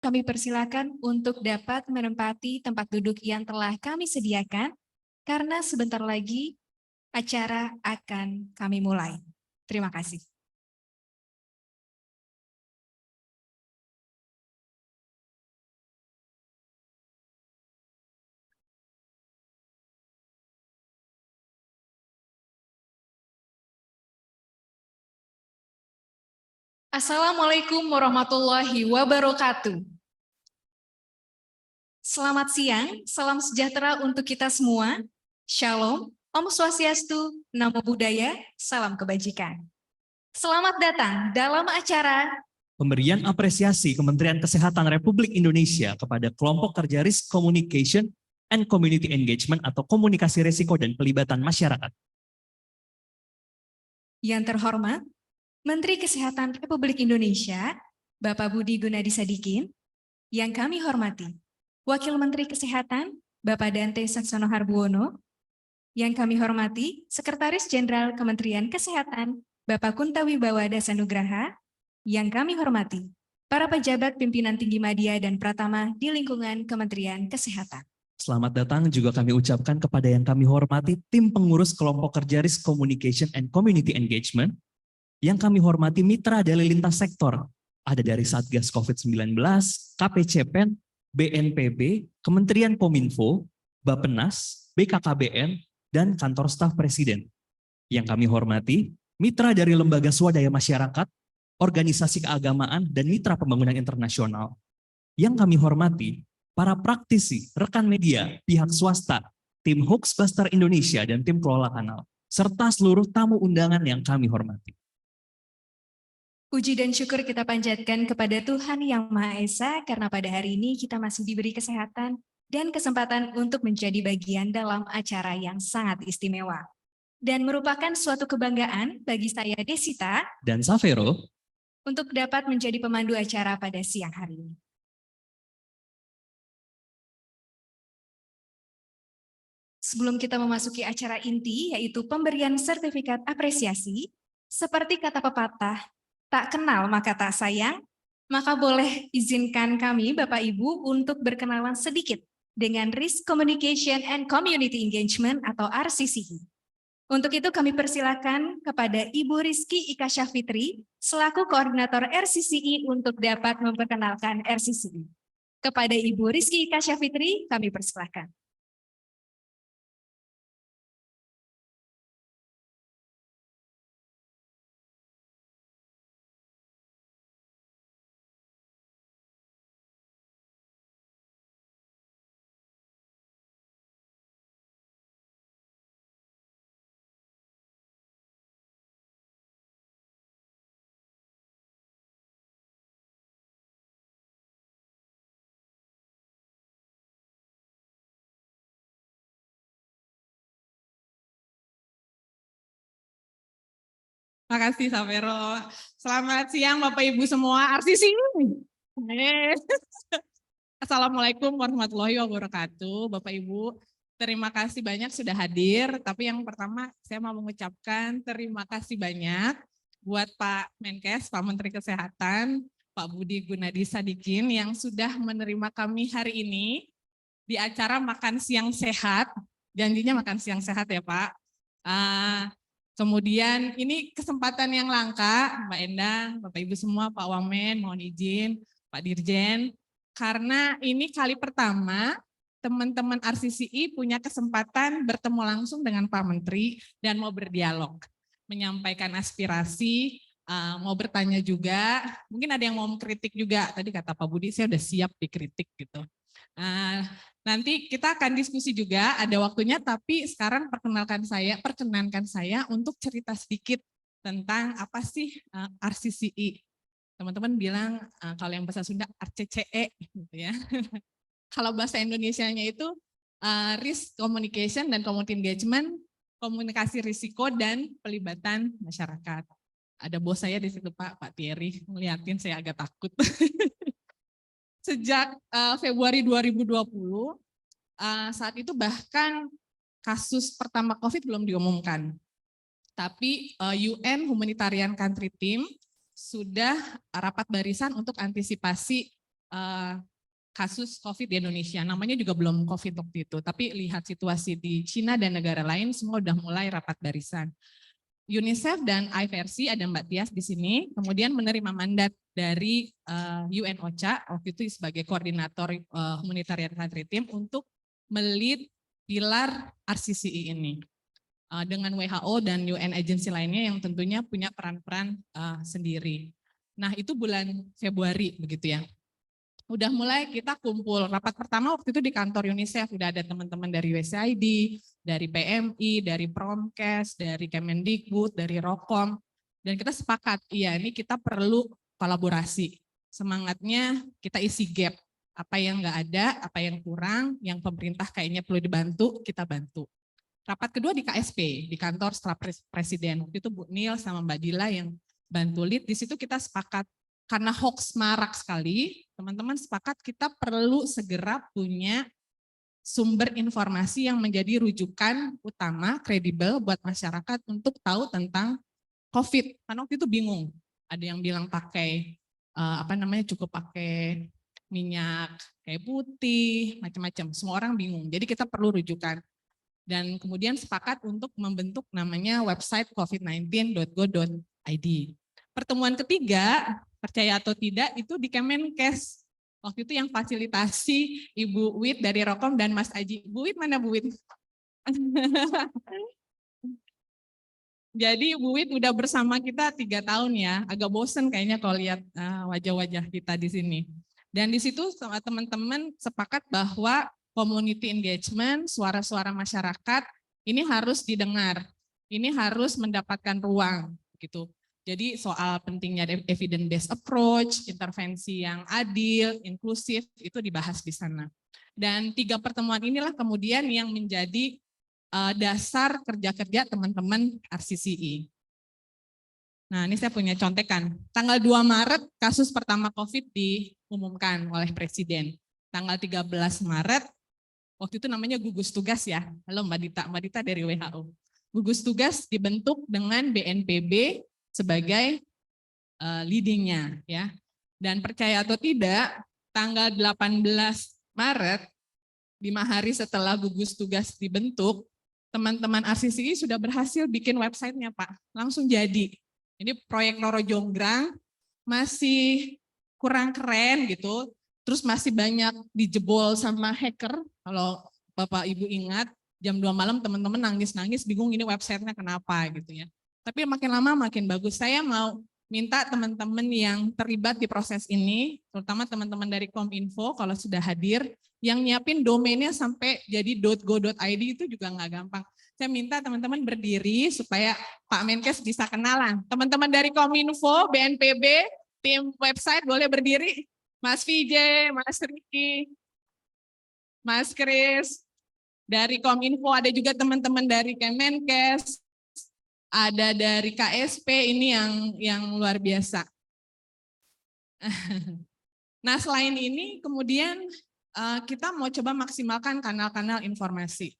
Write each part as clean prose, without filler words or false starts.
kami persilakan untuk dapat menempati tempat duduk yang telah kami sediakan, karena sebentar lagi acara akan kami mulai. Terima kasih. Assalamualaikum warahmatullahi wabarakatuh. Selamat siang, salam sejahtera untuk kita semua. Shalom, Om Swastiastu, Namo Buddhaya, salam kebajikan. Selamat datang dalam acara Pemberian apresiasi Kementerian Kesehatan Republik Indonesia kepada kelompok kerja Risk Communication and Community Engagement atau komunikasi risiko dan pelibatan masyarakat. Yang terhormat, Menteri Kesehatan Republik Indonesia, Bapak Budi Gunadi Sadikin. Yang kami hormati, Wakil Menteri Kesehatan, Bapak Dante Saxono Harbuono. Yang kami hormati, Sekretaris Jenderal Kementerian Kesehatan, Bapak Kunta Wibawa Dasanugraha. Yang kami hormati, para pejabat pimpinan tinggi media dan pratama di lingkungan Kementerian Kesehatan. Selamat datang juga kami ucapkan kepada yang kami hormati tim pengurus kelompok kerja Risk Communication and Community Engagement. Yang kami hormati mitra dari lintas sektor, ada dari Satgas COVID-19, KPCPEN, BNPB, Kementerian Kominfo, Bappenas, BKKBN, dan Kantor Staf Presiden. Yang kami hormati mitra dari lembaga swadaya masyarakat, organisasi keagamaan, dan mitra pembangunan internasional. Yang kami hormati para praktisi, rekan media, pihak swasta, tim Hoaxbuster Indonesia, dan tim kelola kanal, serta seluruh tamu undangan yang kami hormati. Puji dan syukur kita panjatkan kepada Tuhan Yang Maha Esa karena pada hari ini kita masih diberi kesehatan dan kesempatan untuk menjadi bagian dalam acara yang sangat istimewa. Dan merupakan suatu kebanggaan bagi saya Desita dan Savero untuk dapat menjadi pemandu acara pada siang hari ini. Sebelum kita memasuki acara inti yaitu pemberian sertifikat apresiasi, seperti kata pepatah, tak kenal maka tak sayang, maka boleh izinkan kami Bapak Ibu untuk berkenalan sedikit dengan Risk Communication and Community Engagement atau RCCE. Untuk itu kami persilakan kepada Ibu Rizky Ika Syafitri selaku Koordinator RCCE untuk dapat memperkenalkan RCCE. Kepada Ibu Rizky Ika Syafitri kami persilakan. Makasih Savero. Selamat siang Bapak Ibu semua RCC. Assalamualaikum warahmatullahi wabarakatuh. Bapak Ibu, terima kasih banyak sudah hadir. Tapi yang pertama saya mau mengucapkan terima kasih banyak buat Pak Menkes, Pak Menteri Kesehatan, Pak Budi Gunadi Sadikin yang sudah menerima kami hari ini di acara makan siang sehat. Janjinya makan siang sehat ya Pak. Kemudian ini kesempatan yang langka, Mbak Endang, Bapak Ibu semua, Pak Wamen, mohon izin, Pak Dirjen, karena ini kali pertama teman-teman RCCE punya kesempatan bertemu langsung dengan Pak Menteri dan mau berdialog, menyampaikan aspirasi, mau bertanya juga, mungkin ada yang mau mengkritik juga, tadi kata Pak Budi, saya udah siap dikritik gitu. Nanti kita akan diskusi juga, ada waktunya, tapi sekarang perkenankan saya untuk cerita sedikit tentang apa sih RCCE. Teman-teman bilang kalau yang bahasa Sunda RCCE gitu ya. Kalau bahasa Indonesianya itu Risk Communication dan Community Engagement, komunikasi risiko dan pelibatan masyarakat. Ada bos saya di situ Pak Thierry, ngeliatin saya agak takut. Sejak Februari 2020, saat itu bahkan kasus pertama COVID belum diumumkan. Tapi UN Humanitarian Country Team sudah rapat barisan untuk antisipasi kasus COVID di Indonesia. Namanya juga belum COVID waktu itu, tapi lihat situasi di Cina dan negara lain semua udah mulai rapat barisan. UNICEF dan IFRC, ada Mbak Tias di sini, kemudian menerima mandat dari UN OCHA waktu itu sebagai koordinator humanitarian country team untuk melit pilar RCCI ini dengan WHO dan UN agency lainnya yang tentunya punya peran-peran sendiri. Nah, itu bulan Februari begitu ya. Udah mulai kita kumpul. Rapat pertama waktu itu di kantor UNICEF, udah ada teman-teman dari USAID, dari PMI, dari Promkes, dari Kemendikbud, dari Rokom. Dan kita sepakat, iya ini kita perlu kolaborasi. Semangatnya kita isi gap. Apa yang nggak ada, apa yang kurang, yang pemerintah kayaknya perlu dibantu, kita bantu. Rapat kedua di KSP, di kantor staf presiden. Waktu itu Bu Nil sama Mbak Dila yang bantu lead. Di situ kita sepakat, karena hoax marak sekali, teman-teman sepakat kita perlu segera punya sumber informasi yang menjadi rujukan utama, kredibel buat masyarakat untuk tahu tentang COVID. Karena waktu itu bingung, ada yang bilang pakai cukup pakai minyak kayak putih, macam-macam. Semua orang bingung. Jadi kita perlu rujukan. Dan kemudian sepakat untuk membentuk namanya website covid19.go.id. Pertemuan ketiga, percaya atau tidak, itu di Kemenkes. Waktu itu yang fasilitasi Ibu Wit dari Rokom dan Mas Aji. Bu Wit mana Bu Wit? Jadi Bu Wit udah bersama kita 3 tahun ya. Agak bosen kayaknya kalau lihat wajah-wajah kita di sini. Dan di situ sama teman-teman sepakat bahwa community engagement, suara-suara masyarakat ini harus didengar. Ini harus mendapatkan ruang gitu. Jadi soal pentingnya evidence based approach, intervensi yang adil, inklusif, itu dibahas di sana. Dan 3 pertemuan inilah kemudian yang menjadi dasar kerja-kerja teman-teman RCCI. Nah, ini saya punya contekan. Tanggal 2 Maret kasus pertama COVID diumumkan oleh Presiden. Tanggal 13 Maret, waktu itu namanya gugus tugas ya. Halo Mbak Dita dari WHO. Gugus tugas dibentuk dengan BNPB sebagai leadingnya ya. Dan percaya atau tidak, tanggal 18 Maret, 5 hari setelah gugus tugas dibentuk, teman-teman RCCI sudah berhasil bikin websitenya Pak, langsung jadi. Ini proyek Roro Jonggrang masih kurang keren gitu, terus masih banyak dijebol sama hacker. Kalau Bapak Ibu ingat, jam 2 malam teman-teman nangis-nangis bingung ini websitenya kenapa gitu ya. Tapi makin lama makin bagus. Saya mau minta teman-teman yang terlibat di proses ini, terutama teman-teman dari Kominfo kalau sudah hadir, yang nyiapin domainnya sampai jadi .go.id itu juga nggak gampang. Saya minta teman-teman berdiri supaya Pak Menkes bisa kenalan. Teman-teman dari Kominfo, BNPB, tim website boleh berdiri. Mas Vijay, Mas Riki, Mas Kris, dari Kominfo ada juga teman-teman dari Kemenkes, ada dari KSP, ini yang luar biasa. Nah selain ini kemudian kita mau coba maksimalkan kanal-kanal informasi.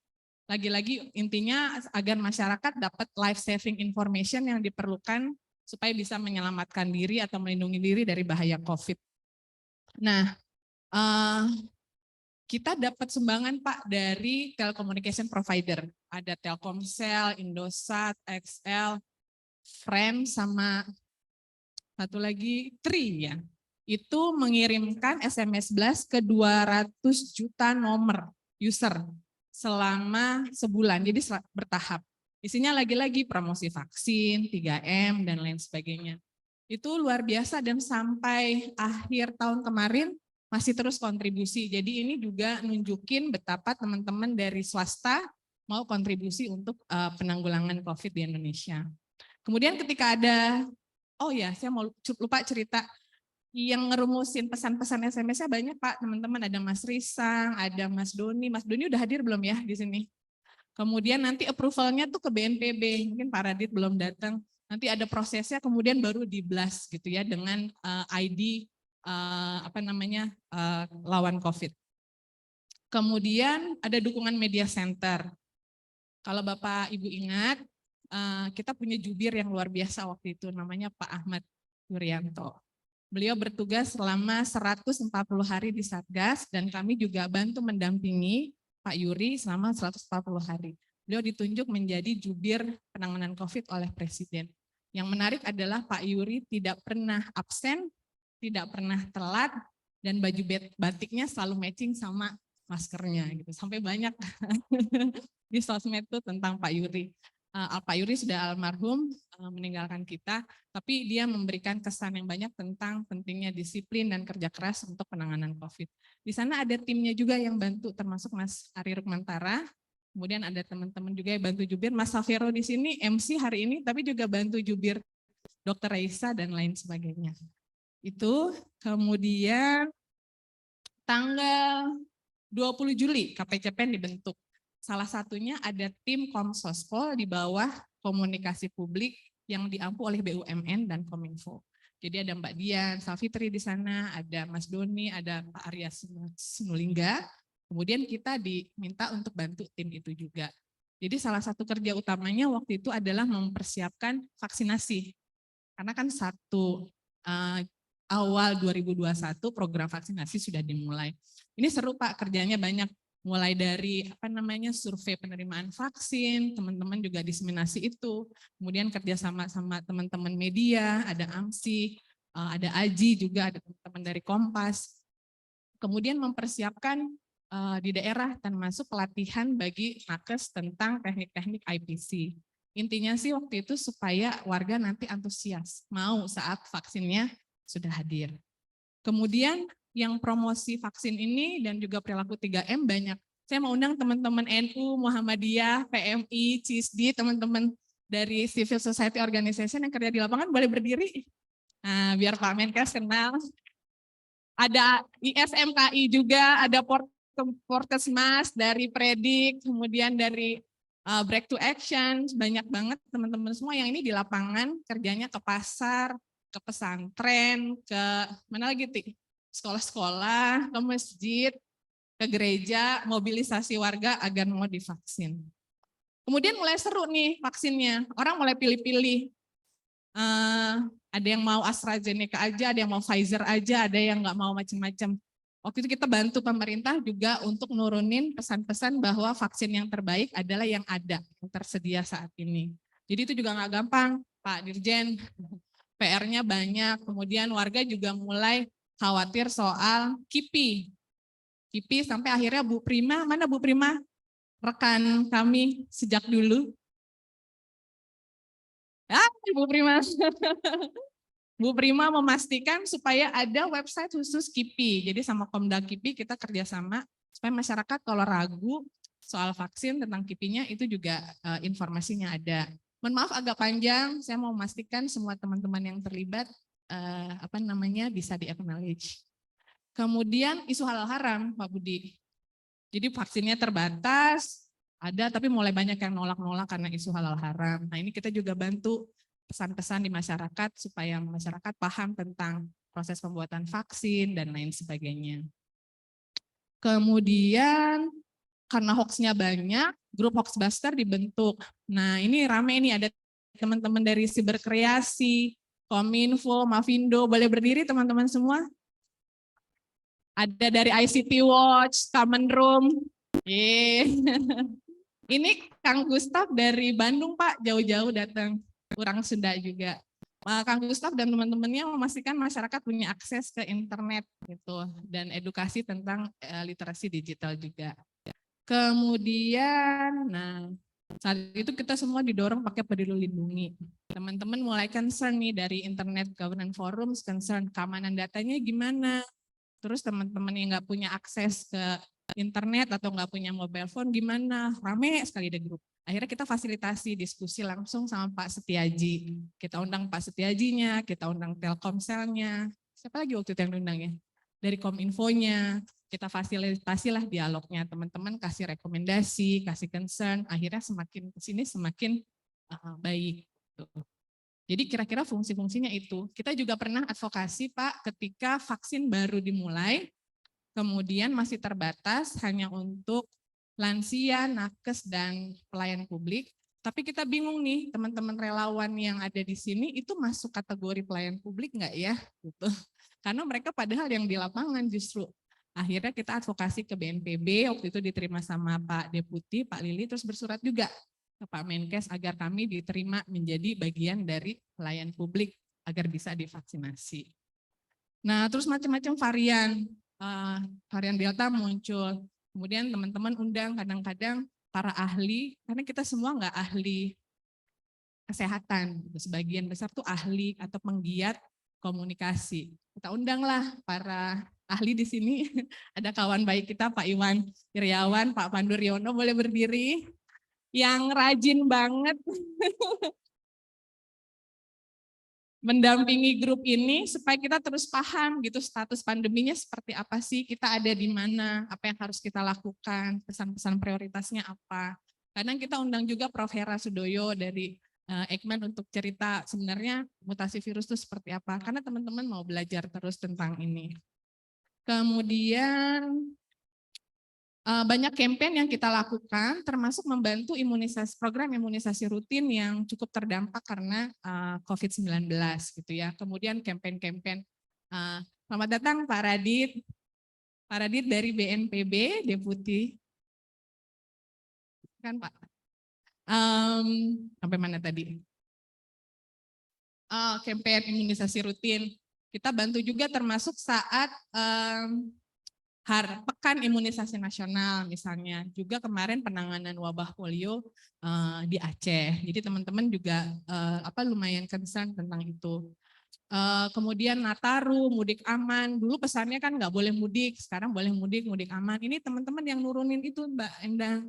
Lagi-lagi intinya agar masyarakat dapat life saving information yang diperlukan supaya bisa menyelamatkan diri atau melindungi diri dari bahaya COVID. Nah kita dapat sumbangan Pak dari telecommunication provider. Ada Telkomsel, Indosat, XL, Frame, sama satu lagi Tri ya. Itu mengirimkan SMS Blast ke 200 juta nomor user selama sebulan, jadi bertahap. Isinya lagi-lagi promosi vaksin, 3M, dan lain sebagainya. Itu luar biasa dan sampai akhir tahun kemarin masih terus kontribusi. Jadi ini juga nunjukin betapa teman-teman dari swasta mau kontribusi untuk penanggulangan COVID di Indonesia. Kemudian ketika ada, oh ya saya mau lupa cerita, yang ngerumusin pesan-pesan SMS-nya banyak Pak, teman-teman. Ada Mas Risang, ada Mas Doni. Mas Doni udah hadir belum ya di sini? Kemudian nanti approval-nya tuh ke BNPB, mungkin Pak Radit belum datang. Nanti ada prosesnya, kemudian baru di-blast gitu ya dengan ID lawan COVID. Kemudian ada dukungan media center. Kalau Bapak Ibu ingat, kita punya jubir yang luar biasa waktu itu, namanya Pak Ahmad Yuryanto. Beliau bertugas selama 140 hari di Satgas dan kami juga bantu mendampingi Pak Yuri selama 140 hari. Beliau ditunjuk menjadi jubir penanganan COVID oleh Presiden. Yang menarik adalah Pak Yuri tidak pernah absen, tidak pernah telat, dan baju batiknya selalu matching sama maskernya gitu. Sampai banyak di sosmed tuh tentang Pak Yuri. Pak Yuri sudah almarhum, meninggalkan kita, tapi dia memberikan kesan yang banyak tentang pentingnya disiplin dan kerja keras untuk penanganan COVID. Di sana ada timnya juga yang bantu, termasuk Mas Ari Rukmantara, kemudian ada teman-teman juga yang bantu jubir, Mas Safero di sini MC hari ini, tapi juga bantu jubir Dr. Raisa dan lain sebagainya. Itu kemudian tanggal 20 Juli KPCPEN dibentuk. Salah satunya ada tim Komsospol di bawah komunikasi publik yang diampu oleh BUMN dan Kominfo. Jadi ada Mbak Dian Savitri di sana, ada Mas Doni, ada Pak Arya Sinulinga. Kemudian kita diminta untuk bantu tim itu juga. Jadi salah satu kerja utamanya waktu itu adalah mempersiapkan vaksinasi. Karena kan awal 2021 program vaksinasi sudah dimulai. Ini seru Pak, kerjanya banyak. Mulai dari survei penerimaan vaksin, teman-teman juga diseminasi itu. Kemudian kerjasama sama teman-teman media, ada AMSI, ada AJI juga, ada teman-teman dari Kompas. Kemudian mempersiapkan di daerah termasuk pelatihan bagi nakes tentang teknik-teknik IPC. Intinya sih waktu itu supaya warga nanti antusias, mau saat vaksinnya sudah hadir. Kemudian yang promosi vaksin ini dan juga perilaku 3M banyak. Saya mau undang teman-teman NU, Muhammadiyah, PMI, CISDI, teman-teman dari Civil Society Organization yang kerja di lapangan boleh berdiri. Nah, biar Pak Menkes kenal. Ada ISMKI juga, ada Porkesmas dari Predik, kemudian dari Break to Action, banyak banget teman-teman semua yang ini di lapangan kerjanya ke pasar, ke pesantren, ke mana lagi Ti? Sekolah-sekolah, ke masjid, ke gereja, mobilisasi warga agar mau divaksin. Kemudian mulai seru nih vaksinnya, orang mulai pilih-pilih. Ada yang mau AstraZeneca aja, ada yang mau Pfizer aja, ada yang nggak mau macam-macam. Waktu itu kita bantu pemerintah juga untuk nurunin pesan-pesan bahwa vaksin yang terbaik adalah yang ada, yang tersedia saat ini. Jadi itu juga nggak gampang, Pak Dirjen. PR-nya banyak, kemudian warga juga mulai khawatir soal KIPI. KIPI sampai akhirnya Bu Prima, mana Bu Prima? Rekan kami sejak dulu. Bu Prima. Bu Prima memastikan supaya ada website khusus KIPI. Jadi sama Komda KIPI kita kerjasama supaya masyarakat kalau ragu soal vaksin tentang KIPI-nya itu juga informasinya ada. Mohon maaf agak panjang, saya mau memastikan semua teman-teman yang terlibat bisa di-acknowledge. Kemudian isu halal haram, Pak Budi. Jadi vaksinnya terbatas, ada tapi mulai banyak yang nolak-nolak karena isu halal haram. Nah ini kita juga bantu pesan-pesan di masyarakat supaya masyarakat paham tentang proses pembuatan vaksin dan lain sebagainya. Kemudian karena hoax-nya banyak, grup Hoaxbuster dibentuk. Nah ini rame nih, ada teman-teman dari Siberkreasi, Kominfo, Mavindo, boleh berdiri teman-teman semua? Ada dari ICT Watch, Common Room. Ini Kang Gustaf dari Bandung Pak, jauh-jauh datang, kurang Sunda juga. Kang Gustaf dan teman-temannya memastikan masyarakat punya akses ke internet gitu dan edukasi tentang literasi digital juga. Kemudian, saat itu kita semua didorong pakai Peduli Lindungi. Teman-teman mulai concern nih dari Internet Governance Forums, concern keamanan datanya gimana. Terus teman-teman yang nggak punya akses ke internet atau nggak punya mobile phone gimana, rame sekali di grup. Akhirnya kita fasilitasi diskusi langsung sama Pak Setiaji. Kita undang Pak Setiajinya, kita undang Telkomselnya. Siapa lagi waktu itu yang diundang ya? Dari Kominfonya, kita fasilitasilah dialognya. Teman-teman kasih rekomendasi, kasih concern, akhirnya semakin kesini semakin baik. Jadi kira-kira fungsi-fungsinya itu. Kita juga pernah advokasi Pak ketika vaksin baru dimulai, kemudian masih terbatas hanya untuk lansia, nakes, dan pelayan publik. Tapi kita bingung nih teman-teman relawan yang ada di sini itu masuk kategori pelayan publik nggak ya? Gitu. Karena mereka padahal yang di lapangan justru. Akhirnya kita advokasi ke BNPB, waktu itu diterima sama Pak Deputi, Pak Lili, terus bersurat juga ke Pak Menkes agar kami diterima menjadi bagian dari pelayan publik agar bisa divaksinasi. Nah, terus macam-macam varian Delta muncul. Kemudian teman-teman undang kadang-kadang para ahli, karena kita semua nggak ahli kesehatan, sebagian besar tuh ahli atau penggiat komunikasi. Kita undanglah para ahli di sini. Ada kawan baik kita Pak Iwan Iriawan, Pak Pandu Riono, boleh berdiri, yang rajin banget mendampingi grup ini supaya kita terus paham gitu status pandeminya seperti apa sih, kita ada di mana, apa yang harus kita lakukan, pesan-pesan prioritasnya apa. Kadang kita undang juga Prof. Hera Sudoyo dari Eijkman untuk cerita sebenarnya mutasi virus itu seperti apa, karena teman-teman mau belajar terus tentang ini. Kemudian banyak campaign yang kita lakukan, termasuk membantu program imunisasi rutin yang cukup terdampak karena COVID-19 gitu ya. Kemudian campaign-campaign. Selamat datang Pak Radit. Pak Radit dari BNPB, Deputi. Kan Pak? Sampai mana tadi? Campaign imunisasi rutin. Kita bantu juga termasuk saat Pekan Imunisasi Nasional misalnya, juga kemarin penanganan wabah polio di Aceh. Jadi teman-teman juga lumayan concern tentang itu. Kemudian Nataru, mudik aman. Dulu pesannya kan nggak boleh mudik, sekarang boleh mudik, mudik aman. Ini teman-teman yang nurunin itu Mbak Endang,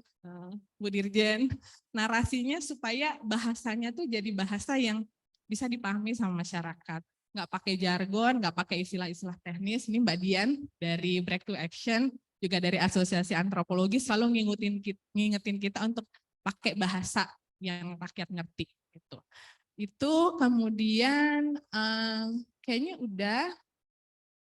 Bu Dirjen. Narasinya supaya bahasanya tuh jadi bahasa yang bisa dipahami sama masyarakat. Nggak pakai jargon, nggak pakai istilah-istilah teknis. Ini Mbak Dian dari Breakthrough Action, juga dari Asosiasi Antropologi selalu ngingetin kita untuk pakai bahasa yang rakyat ngerti. Gitu. Itu kemudian kayaknya udah,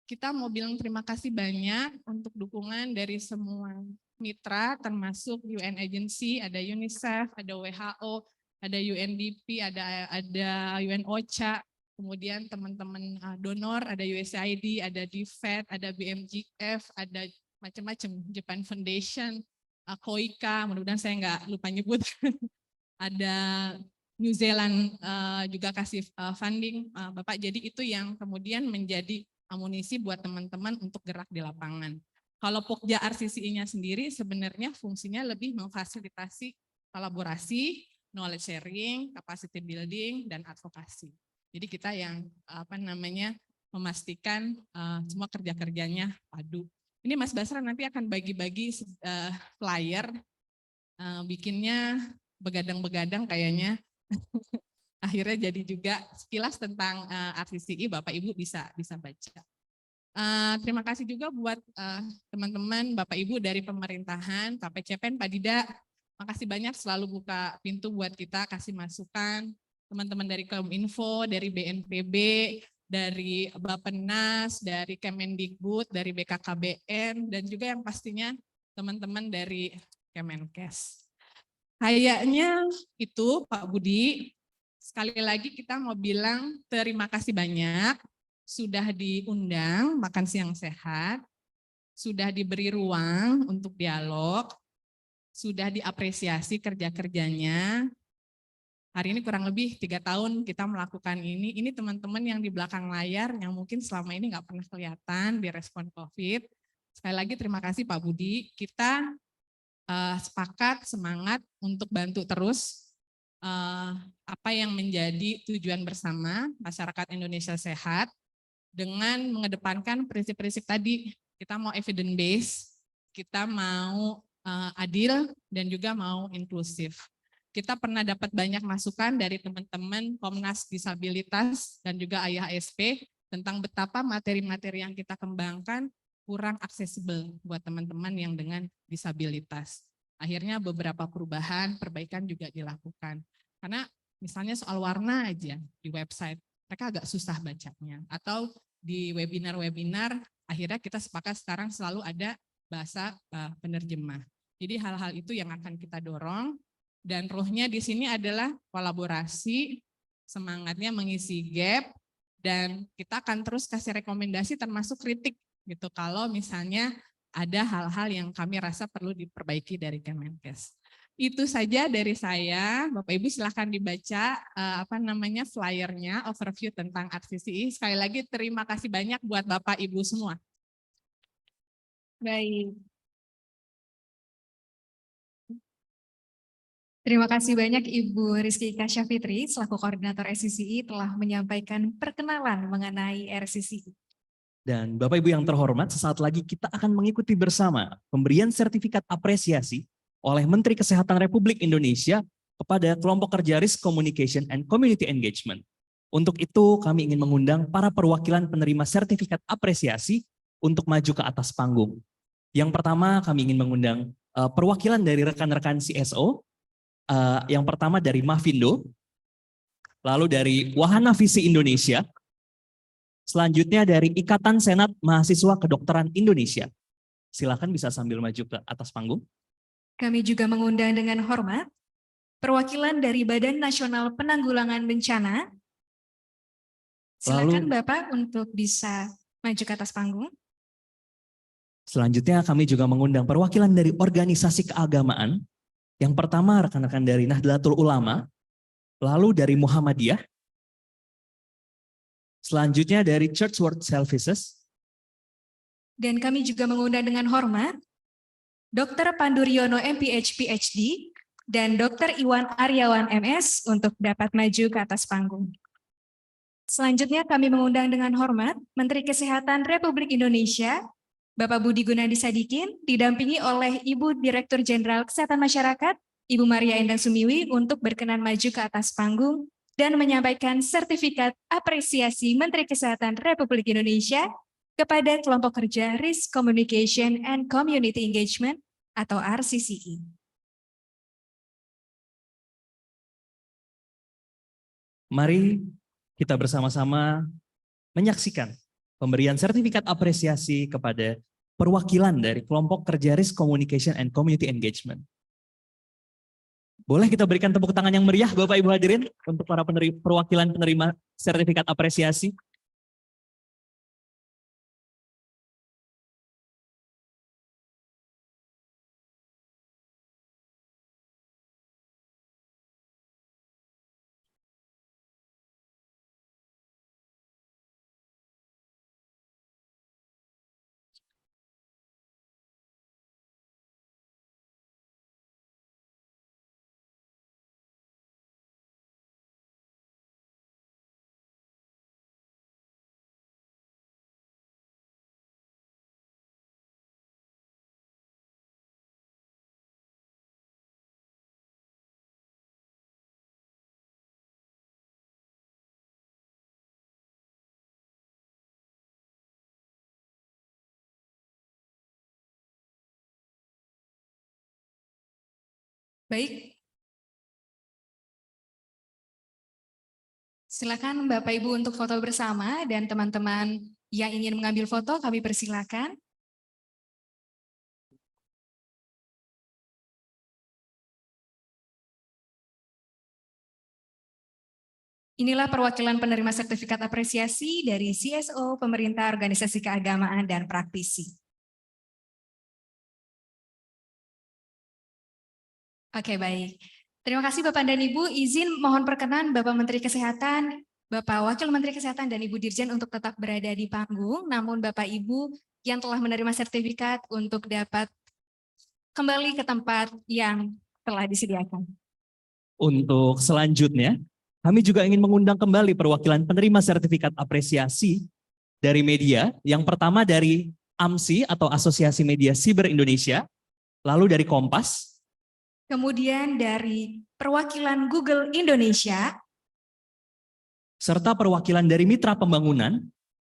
kita mau bilang terima kasih banyak untuk dukungan dari semua mitra, termasuk UN Agency, ada UNICEF, ada WHO, ada UNDP, ada UN OCHA, kemudian teman-teman donor, ada USAID, ada DFED, ada BMGF, ada macam-macam, Japan Foundation, KOICA, mudah-mudahan saya nggak lupa nyebut, ada New Zealand juga kasih funding, Bapak. Jadi itu yang kemudian menjadi amunisi buat teman-teman untuk gerak di lapangan. Kalau Pokja RCCI-nya sendiri sebenarnya fungsinya lebih memfasilitasi kolaborasi, knowledge sharing, capacity building, dan advokasi. Jadi kita yang memastikan semua kerja-kerjanya padu. Ini Mas Basra nanti akan bagi-bagi flyer, bikinnya begadang-begadang kayaknya. Akhirnya jadi juga sekilas tentang RCCI, Bapak Ibu bisa baca. Terima kasih juga buat teman-teman Bapak Ibu dari pemerintahan, KPCPEN, Pak Dida, makasih banyak selalu buka pintu buat kita, kasih masukan. Teman-teman dari Kominfo, dari BNPB, dari Bappenas, dari Kemendikbud, dari BKKBN, dan juga yang pastinya teman-teman dari Kemenkes. Kayaknya itu Pak Budi. Sekali lagi kita mau bilang terima kasih banyak, sudah diundang makan siang sehat, sudah diberi ruang untuk dialog, sudah diapresiasi kerja-kerjanya. Hari ini kurang lebih 3 tahun kita melakukan ini. Ini teman-teman yang di belakang layar yang mungkin selama ini nggak pernah kelihatan di respon COVID. Sekali lagi terima kasih Pak Budi. Kita sepakat, semangat untuk bantu terus apa yang menjadi tujuan bersama masyarakat Indonesia sehat dengan mengedepankan prinsip-prinsip tadi. Kita mau evidence based, kita mau adil, dan juga mau inklusif. Kita pernah dapat banyak masukan dari teman-teman Komnas Disabilitas dan juga IHSP tentang betapa materi-materi yang kita kembangkan kurang aksesibel buat teman-teman yang dengan disabilitas. Akhirnya beberapa perbaikan juga dilakukan. Karena misalnya soal warna aja di website, mereka agak susah bacanya. Atau di webinar-webinar, akhirnya kita sepakat sekarang selalu ada bahasa penerjemah. Jadi hal-hal itu yang akan kita dorong. Dan rohnya di sini adalah kolaborasi, semangatnya mengisi gap, dan kita akan terus kasih rekomendasi termasuk kritik gitu kalau misalnya ada hal-hal yang kami rasa perlu diperbaiki dari Kemenkes. Itu saja dari saya. Bapak Ibu silahkan dibaca flyernya, overview tentang RCCI. Sekali lagi terima kasih banyak buat Bapak Ibu semua. Baik. Terima kasih banyak Ibu Rizky Ika Syafitri selaku Koordinator RCCI telah menyampaikan perkenalan mengenai RCCI. Dan Bapak Ibu yang terhormat, sesaat lagi kita akan mengikuti bersama pemberian sertifikat apresiasi oleh Menteri Kesehatan Republik Indonesia kepada kelompok kerja Risk Communication and Community Engagement. Untuk itu kami ingin mengundang para perwakilan penerima sertifikat apresiasi untuk maju ke atas panggung. Yang pertama kami ingin mengundang perwakilan dari rekan-rekan CSO. Yang pertama dari Mavindo, lalu dari Wahana Visi Indonesia, selanjutnya dari Ikatan Senat Mahasiswa Kedokteran Indonesia. Silakan bisa sambil maju ke atas panggung. Kami juga mengundang dengan hormat perwakilan dari Badan Nasional Penanggulangan Bencana. Silakan Bapak untuk bisa maju ke atas panggung. Selanjutnya kami juga mengundang perwakilan dari organisasi keagamaan. Yang pertama rekan-rekan dari Nahdlatul Ulama, lalu dari Muhammadiyah, selanjutnya dari Church World Services. Dan kami juga mengundang dengan hormat Dr. Panduryono MPH PhD dan Dr. Iwan Aryawan MS untuk dapat maju ke atas panggung. Selanjutnya kami mengundang dengan hormat Menteri Kesehatan Republik Indonesia, Bapak Budi Gunadi Sadikin, didampingi oleh Ibu Direktur Jenderal Kesehatan Masyarakat, Ibu Maria Endang Sumiwi untuk berkenan maju ke atas panggung dan menyampaikan sertifikat apresiasi Menteri Kesehatan Republik Indonesia kepada kelompok kerja Risk Communication and Community Engagement atau RCCI. Mari kita bersama-sama menyaksikan pemberian sertifikat apresiasi kepada perwakilan dari kelompok kerja Risk Communication and Community Engagement. Boleh kita berikan tepuk tangan yang meriah Bapak Ibu hadirin untuk para perwakilan penerima sertifikat apresiasi. Baik. Silakan Bapak Ibu untuk foto bersama dan teman-teman yang ingin mengambil foto kami persilakan. Inilah perwakilan penerima sertifikat apresiasi dari CSO, pemerintah, organisasi keagamaan, dan praktisi. Oke, baik. Terima kasih Bapak dan Ibu. Izin mohon perkenan Bapak Menteri Kesehatan, Bapak Wakil Menteri Kesehatan, dan Ibu Dirjen untuk tetap berada di panggung. Namun Bapak Ibu yang telah menerima sertifikat untuk dapat kembali ke tempat yang telah disediakan. Untuk selanjutnya, kami juga ingin mengundang kembali perwakilan penerima sertifikat apresiasi dari media. Yang pertama dari AMSI atau Asosiasi Media Siber Indonesia, lalu dari Kompas, kemudian dari perwakilan Google Indonesia, serta perwakilan dari Mitra Pembangunan,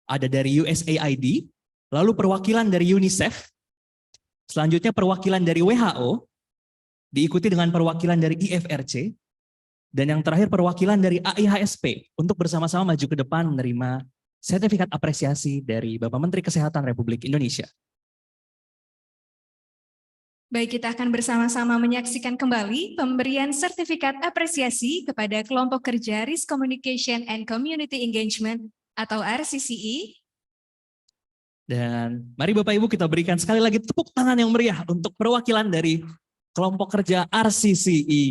ada dari USAID, lalu perwakilan dari UNICEF, selanjutnya perwakilan dari WHO, diikuti dengan perwakilan dari IFRC, dan yang terakhir perwakilan dari AIHSP untuk bersama-sama maju ke depan menerima sertifikat apresiasi dari Bapak Menteri Kesehatan Republik Indonesia. Baik, kita akan bersama-sama menyaksikan kembali pemberian sertifikat apresiasi kepada kelompok kerja Risk Communication and Community Engagement atau RCCI. Dan mari Bapak Ibu kita berikan sekali lagi tepuk tangan yang meriah untuk perwakilan dari kelompok kerja RCCI.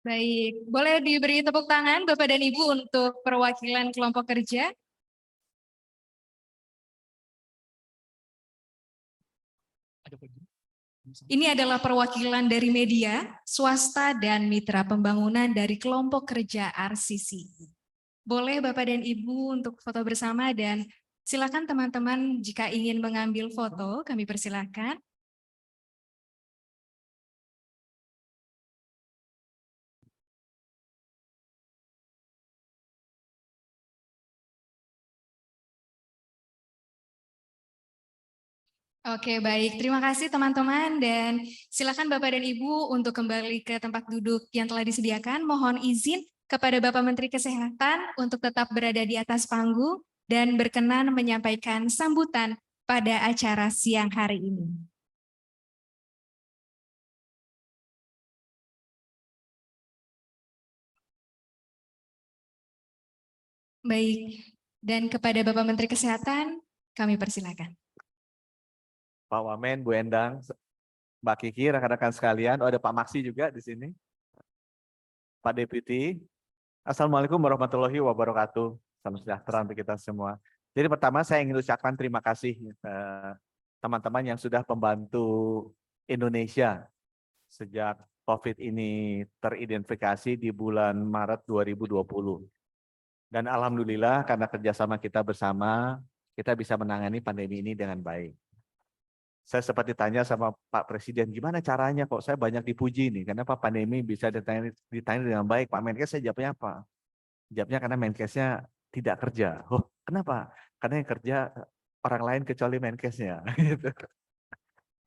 Baik, boleh diberi tepuk tangan Bapak dan Ibu untuk perwakilan kelompok kerja. Ini adalah perwakilan dari media, swasta, dan mitra pembangunan dari kelompok kerja RCCI. Boleh Bapak dan Ibu untuk foto bersama dan silakan teman-teman jika ingin mengambil foto, kami persilahkan. Oke, baik. Terima kasih teman-teman dan silakan Bapak dan Ibu untuk kembali ke tempat duduk yang telah disediakan. Mohon izin kepada Bapak Menteri Kesehatan untuk tetap berada di atas panggung dan berkenan menyampaikan sambutan pada acara siang hari ini. Baik, dan kepada Bapak Menteri Kesehatan kami persilakan. Pak Wamen, Bu Endang, Mbak Kiki, rekan-rekan sekalian. Oh, ada Pak Maksi juga di sini. Pak Deputi. Assalamualaikum warahmatullahi wabarakatuh. Salam sejahtera untuk kita semua. Jadi pertama saya ingin ucapkan terima kasih teman-teman yang sudah membantu Indonesia sejak COVID ini teridentifikasi di bulan Maret 2020. Dan alhamdulillah karena kerjasama kita bersama, kita bisa menangani pandemi ini dengan baik. Saya sempat ditanya sama Pak Presiden, gimana caranya kok saya banyak dipuji nih, kenapa pandemi bisa ditangani dengan baik, Pak Menkes. Saya jawabnya apa? Jawabnya karena Menkesnya tidak kerja. Oh, kenapa? Karena yang kerja orang lain kecuali Menkesnya. Gitu.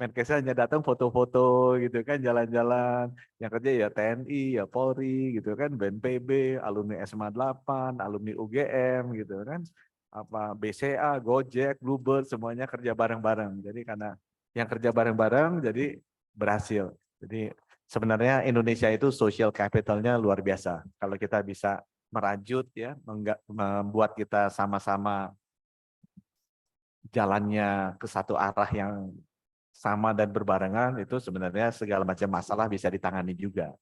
Menkesnya hanya datang foto-foto gitu kan, jalan-jalan. Yang kerja ya TNI, ya Polri gitu kan, BNPB, alumni SMA 8, alumni UGM gitu kan. Apa BCA, Gojek, Bluebird semuanya kerja bareng-bareng. Jadi karena yang kerja bareng-bareng jadi berhasil. Jadi sebenarnya Indonesia itu social capitalnya luar biasa. Kalau kita bisa merajut ya, membuat kita sama-sama jalannya ke satu arah yang sama dan berbarengan, itu sebenarnya segala macam masalah bisa ditangani juga.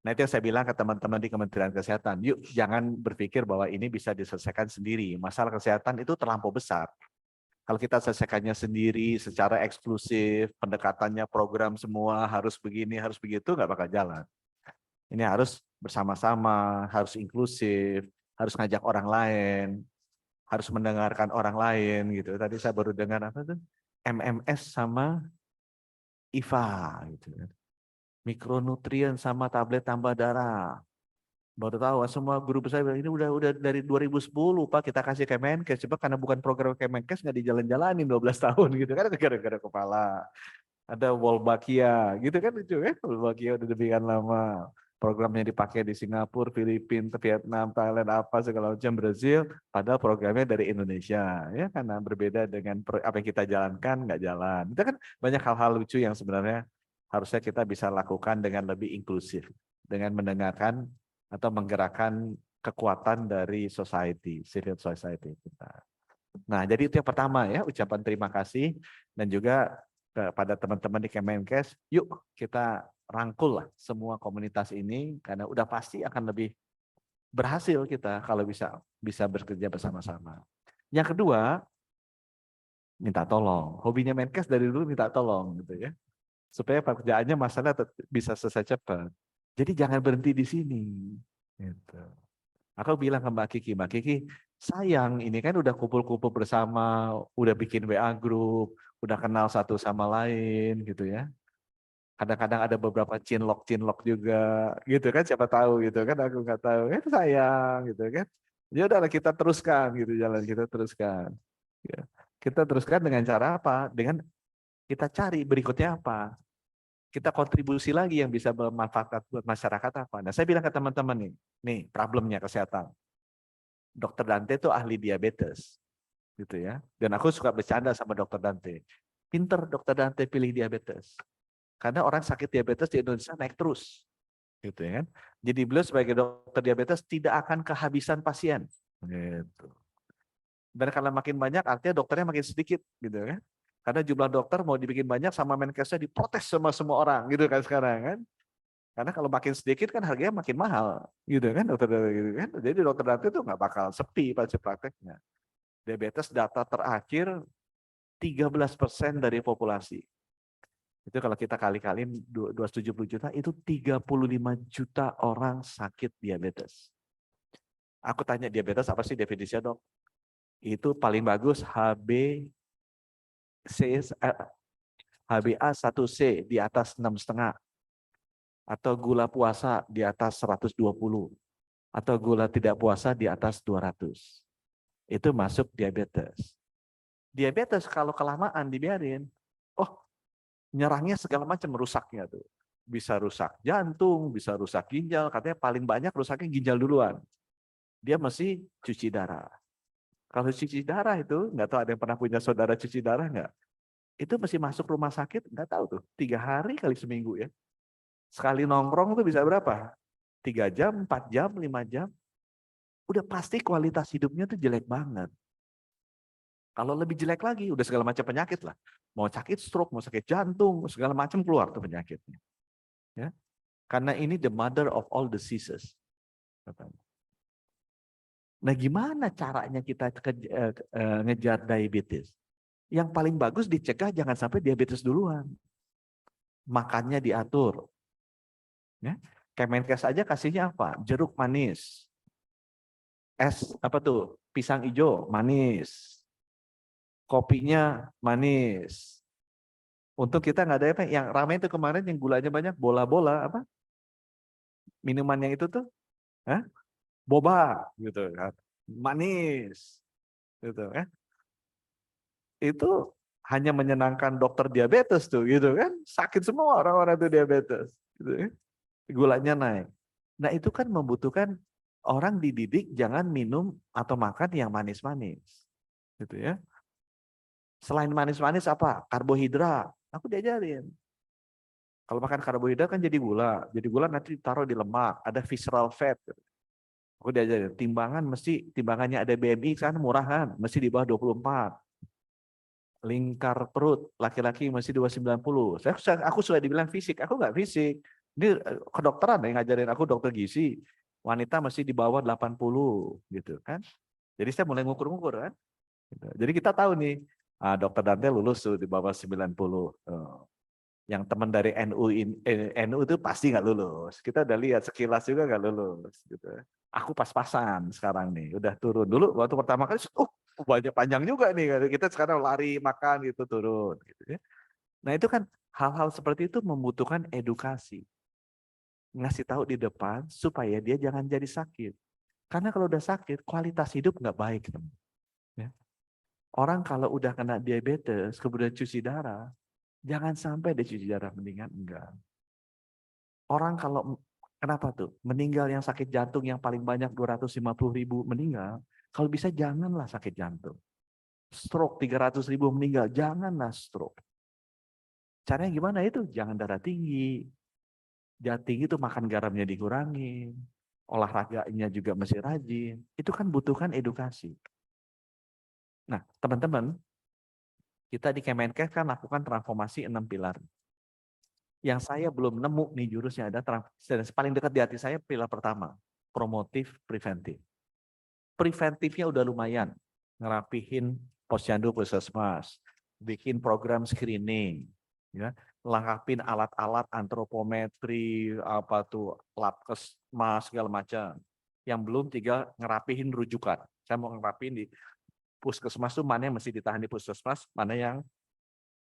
Nah itu yang saya bilang ke teman-teman di Kementerian Kesehatan, yuk jangan berpikir bahwa ini bisa diselesaikan sendiri. Masalah kesehatan itu terlampau besar. Kalau kita selesaikannya sendiri secara eksklusif, pendekatannya program semua harus begini, harus begitu, nggak bakal jalan. Ini harus bersama-sama, harus inklusif, harus ngajak orang lain, harus mendengarkan orang lain gitu. Tadi saya baru dengar apa tuh? MMS sama IVA gitu. Mikronutrien sama tablet tambah darah. Baru tahu semua guru besar bilang ini udah dari 2010 Pak kita kasih Kemenkes. Coba karena bukan program Kemenkes nggak dijalan-jalanin 12 tahun gitu kan, gara-gara kepala. Ada Wolbachia gitu kan, lucu ya, Wolbachia udah demikian lama. Programnya dipakai di Singapura, Filipina, Vietnam, Thailand, apa segala macam, Brazil, padahal programnya dari Indonesia. Ya karena berbeda dengan apa yang kita jalankan nggak jalan. Itu kan banyak hal-hal lucu yang sebenarnya harusnya kita bisa lakukan dengan lebih inklusif, dengan mendengarkan atau menggerakkan kekuatan dari society, civil society kita. Nah, jadi itu yang pertama ya, ucapan terima kasih dan juga kepada teman-teman di Kemenkes, yuk kita rangkul lah semua komunitas ini karena udah pasti akan lebih berhasil kita kalau bisa bekerja bersama-sama. Yang kedua, minta tolong. Hobinya Menkes dari dulu minta tolong gitu ya. Supaya pekerjaannya masalah bisa selesai cepat. Jadi jangan berhenti di sini. Gitu. Aku bilang ke Mbak Kiki, sayang ini kan udah kumpul-kumpul bersama, udah bikin WA group, udah kenal satu sama lain gitu ya. Kadang-kadang ada beberapa cinlok juga gitu kan, siapa tahu gitu kan, aku nggak tahu, itu sayang gitu kan. Ya udahlah kita teruskan gitu, jalan kita teruskan. Ya. Kita teruskan dengan cara apa? Dengan kita cari berikutnya apa? Kita kontribusi lagi yang bisa bermanfaat buat masyarakat apa? Nah, saya bilang ke teman-teman nih problemnya kesehatan. Dokter Dante itu ahli diabetes, gitu ya. Dan aku suka bercanda sama Dokter Dante. Pinter Dokter Dante pilih diabetes. Karena orang sakit diabetes di Indonesia naik terus, gitu ya kan. Jadi beliau sebagai dokter diabetes tidak akan kehabisan pasien, gitu. Dan karena makin banyak artinya dokternya makin sedikit, gitu kan. Karena jumlah dokter mau dibikin banyak sama Menkesnya diprotes sama semua orang, gitu kan sekarang kan. Karena kalau makin sedikit kan harganya makin mahal, gitu kan dokter gitu kan. Jadi dokter Dante itu nggak bakal sepi pada prakteknya. Diabetes data terakhir 13% dari populasi. Itu kalau kita kali-kali 270 juta, itu 35 juta orang sakit diabetes. Aku tanya diabetes apa sih definisinya, Dok? Itu paling bagus HbA1c di atas 6,5. Atau gula puasa di atas 120. Atau gula tidak puasa di atas 200. Itu masuk diabetes. Diabetes kalau kelamaan dibiarin, nyerangnya segala macam rusaknya tuh. Bisa rusak jantung, bisa rusak ginjal, katanya paling banyak rusaknya ginjal duluan. Dia mesti cuci darah. Kalau cuci darah itu, nggak tahu ada yang pernah punya saudara cuci darah nggak? Itu mesti masuk rumah sakit, nggak tahu tuh, 3 hari kali seminggu ya. Sekali nongkrong tuh bisa berapa? 3 jam, 4 jam, 5 jam. Udah pasti kualitas hidupnya tuh jelek banget. Kalau lebih jelek lagi, udah segala macam penyakit lah. Mau sakit stroke, mau sakit jantung, segala macam keluar tuh penyakitnya. Ya. Karena ini the mother of all diseases. Nah, gimana caranya kita ngejar diabetes? Yang paling bagus dicegah jangan sampai diabetes duluan. Makannya diatur. Ya. Kemenkes aja kasihnya apa? Jeruk manis. Es apa tuh? Pisang hijau manis. Kopinya manis. Untuk kita nggak ada apa yang ramai itu kemarin yang gulanya banyak, bola-bola apa? Minuman yang itu tuh, boba gitu kan, manis, gitu kan. Itu hanya menyenangkan dokter diabetes tuh, gitu kan. Sakit semua orang-orang itu diabetes, gitu kan. Gulanya naik. Nah itu kan membutuhkan orang dididik jangan minum atau makan yang manis-manis, gitu ya. Selain manis-manis apa? Karbohidrat. Aku diajarin. Kalau makan karbohidrat kan jadi gula. Jadi gula nanti ditaruh di lemak. Ada visceral fat. Aku diajarin. Timbangannya ada BMI kan murah kan. Mesti di bawah 24. Lingkar perut. Laki-laki mesti di bawah 90. Aku sudah dibilang fisik. Aku nggak fisik. Ini kedokteran yang ngajarin aku dokter gizi. Wanita mesti di bawah 80. Gitu kan. Jadi saya mulai ngukur-ngukur kan. Jadi kita tahu nih. Dokter Dante lulus tuh di bawah 90. Yang teman dari NU itu pasti nggak lulus. Kita udah lihat sekilas juga nggak lulus. Gitu. Aku pas-pasan sekarang nih, udah turun dulu. Waktu pertama kali, banyak panjang juga nih. Kita sekarang lari makan gitu turun. Gitu ya. Nah itu kan hal-hal seperti itu membutuhkan edukasi. Ngasih tahu di depan supaya dia jangan jadi sakit. Karena kalau udah sakit, kualitas hidup nggak baik. Ya. Orang kalau udah kena diabetes, kemudian cuci darah, jangan sampai dia cuci darah mendingan enggak. Orang kalau kenapa tuh? Meninggal yang sakit jantung yang paling banyak 250.000 meninggal, kalau bisa janganlah sakit jantung. Stroke 300.000 meninggal, janganlah stroke. Caranya gimana itu? Jangan darah tinggi. Darah tinggi itu makan garamnya dikurangi. Olahraganya juga mesti rajin. Itu kan butuhkan edukasi. Nah, teman-teman, kita di Kemenkes kan lakukan transformasi 6 pilar. Yang saya belum nemu nih jurusnya ada paling dekat di hati saya pilar pertama, promotif preventif. Preventifnya udah lumayan, ngerapihin posyandu puskesmas, bikin program screening, ya, lengkapin alat-alat antropometri, apa tuh labkesmas segala macam. Yang belum tinggal ngerapihin rujukan. Saya mau ngerapihin di puskesmas tuh mana yang mesti ditahan di puskesmas, mana yang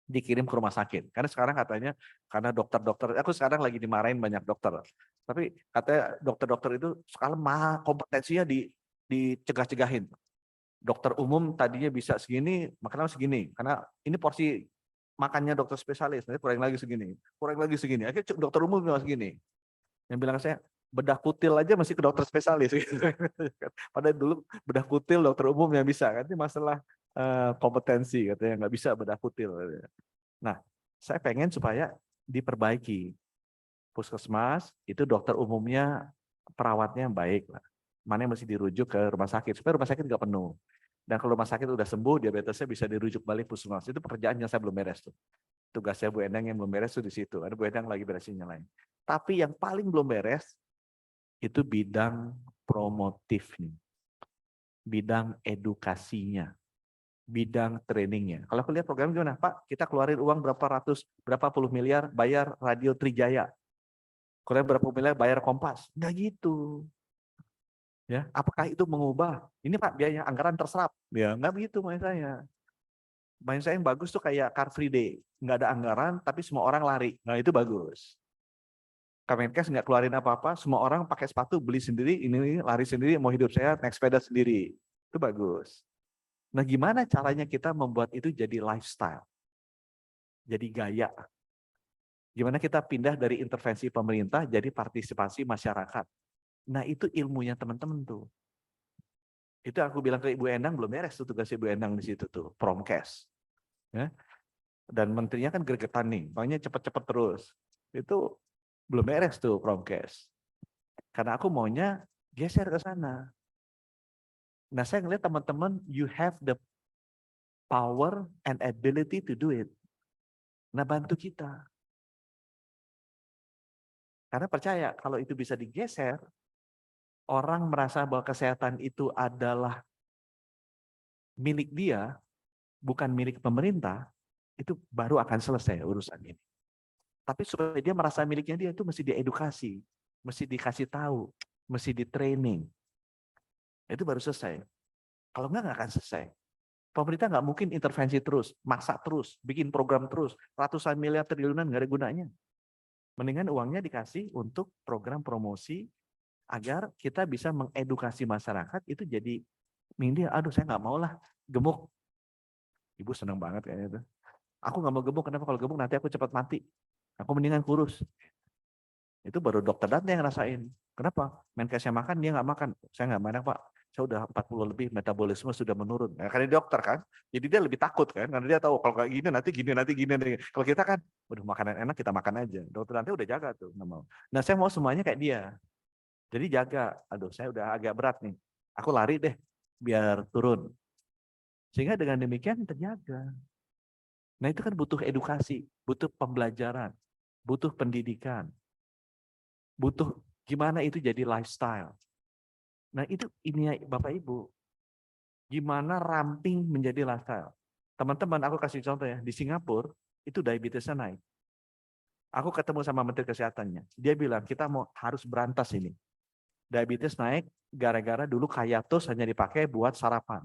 dikirim ke rumah sakit. Karena sekarang katanya, karena dokter-dokter, aku sekarang lagi dimarahin banyak dokter. Tapi katanya dokter-dokter itu sekarang kompetensinya dicegah-cegahin. Dokter umum tadinya bisa segini, makan segini. Karena ini porsi makannya dokter spesialis, nanti kurang lagi segini. Akhirnya dokter umum cuma segini. Yang bilang saya, bedah kutil aja masih ke dokter spesialis. Padahal dulu bedah kutil dokter umum yang bisa. Kan ini masalah kompetensi, katanya nggak bisa bedah kutil. Nah, saya pengen supaya diperbaiki. Puskesmas itu dokter umumnya, perawatnya yang baik. Mana yang mesti dirujuk ke rumah sakit, supaya rumah sakit nggak penuh. Dan kalau rumah sakit udah sembuh, diabetesnya bisa dirujuk balik puskesmas. Itu pekerjaan yang saya belum beres tuh. Tugasnya Bu Endang yang belum beres tuh di situ. Ada Bu Endang lagi beresin yang lain. Tapi yang paling belum beres itu bidang promotifnya, bidang edukasinya, bidang trainingnya. Kalau aku lihat program gimana, Pak? Kita keluarin uang berapa puluh miliar bayar Radio Trijaya. Keluarin berapa miliar bayar Kompas. Nggak gitu. Ya, apakah itu mengubah? Ini Pak biaya anggaran terserap. Ya, nggak begitu maksud saya. Maksud saya yang bagus tuh kayak Car Free Day. Nggak ada anggaran, tapi semua orang lari. Nah itu bagus. Kemenkes nggak keluarin apa-apa, semua orang pakai sepatu, beli sendiri, ini lari sendiri, mau hidup sehat, naik sepeda sendiri. Itu bagus. Nah gimana caranya kita membuat itu jadi lifestyle? Jadi gaya. Gimana kita pindah dari intervensi pemerintah jadi partisipasi masyarakat? Nah itu ilmunya teman-teman tuh. Itu aku bilang ke Ibu Endang, belum beres tuh tugas Ibu Endang di situ tuh, Promkes. Ya. Dan menterinya kan gregetan nih, makanya cepet-cepet terus. Itu belum beres tuh Promkes. Karena aku maunya geser ke sana. Nah saya ngeliat teman-teman, you have the power and ability to do it. Nah bantu kita. Karena percaya kalau itu bisa digeser, orang merasa bahwa kesehatan itu adalah milik dia, bukan milik pemerintah, itu baru akan selesai urusan ini. Tapi supaya dia merasa miliknya dia itu mesti diedukasi, mesti dikasih tahu, mesti di training. Itu baru selesai. Kalau nggak akan selesai. Pemerintah nggak mungkin intervensi terus, maksa terus, bikin program terus, ratusan miliar triliunan nggak ada gunanya. Mendingan uangnya dikasih untuk program promosi agar kita bisa mengedukasi masyarakat itu jadi mindi, aduh saya nggak mau lah gemuk. Ibu senang banget kayaknya itu. Aku nggak mau gemuk, kenapa? Kalau gemuk nanti aku cepat mati. Aku mendingan kurus. Itu baru dokter Dante yang ngerasain. Kenapa? Menkesnya makan, dia nggak makan. Saya nggak mana Pak. Saya udah 40 lebih, metabolisme sudah menurun. Nah, karena dia dokter kan, jadi dia lebih takut kan, karena dia tahu kalau kayak gini nanti gini. Kalau kita kan, udah makanan enak kita makan aja. Dokter Dante udah jaga tuh, nggak mau. Nah saya mau semuanya kayak dia. Jadi jaga. Aduh saya udah agak berat nih. Aku lari deh, biar turun. Sehingga dengan demikian terjaga. Nah itu kan butuh edukasi, butuh pembelajaran, butuh pendidikan, butuh gimana itu jadi lifestyle. Nah itu ini Bapak Ibu, gimana ramping menjadi lifestyle. Teman-teman aku kasih contoh ya, di Singapura itu diabetesnya naik. Aku ketemu sama Menteri Kesehatannya, dia bilang kita harus berantas ini. Diabetes naik gara-gara dulu Kayatos hanya dipakai buat sarapan.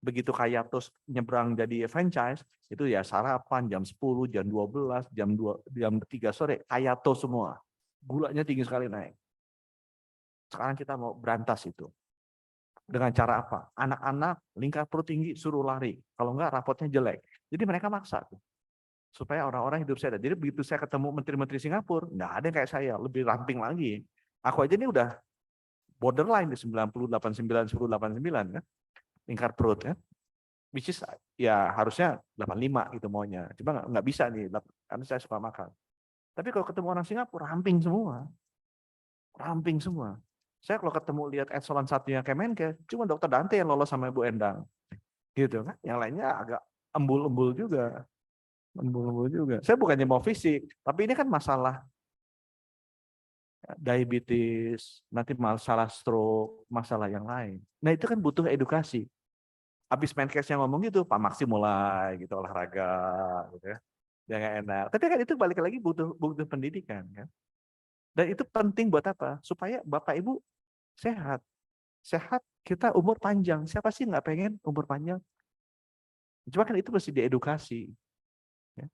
Begitu Kayatos nyebrang jadi franchise, itu ya sarapan jam 10, jam 12, jam 3 sore, Kayatos semua. Gulanya tinggi sekali naik. Sekarang kita mau berantas itu. Dengan cara apa? Anak-anak lingkar perut tinggi suruh lari. Kalau enggak rapotnya jelek. Jadi mereka maksa tuh. Supaya orang-orang hidup sehat. Jadi begitu saya ketemu menteri-menteri Singapura, enggak ada yang kayak saya, lebih ramping lagi. Aku aja ini udah borderline di 90, 89, 10, 89 kan. Lingkar perut kan. Which is ya harusnya 85 gitu maunya. Cuma enggak bisa nih, karena saya suka makan. Tapi kalau ketemu orang Singapura, ramping semua. Ramping semua. Saya kalau ketemu lihat eselon satunya Kemenkes, cuma dokter Dante yang lolos sama Ibu Endang. Gitu kan. Yang lainnya agak embul-embul juga. Embul-embul juga. Saya bukannya mau fisik, tapi ini kan masalah diabetes, nanti masalah stroke, masalah yang lain. Nah itu kan butuh edukasi. Habis Menkes yang ngomong gitu, Pak Maksi mulai gitu olahraga gitu ya. Jangan enak. Tapi kan itu balik lagi butuh pendidikan kan. Dan itu penting buat apa? Supaya Bapak Ibu sehat. Sehat, kita umur panjang. Siapa sih nggak pengen umur panjang? Cuma kan itu mesti diedukasi. Ya.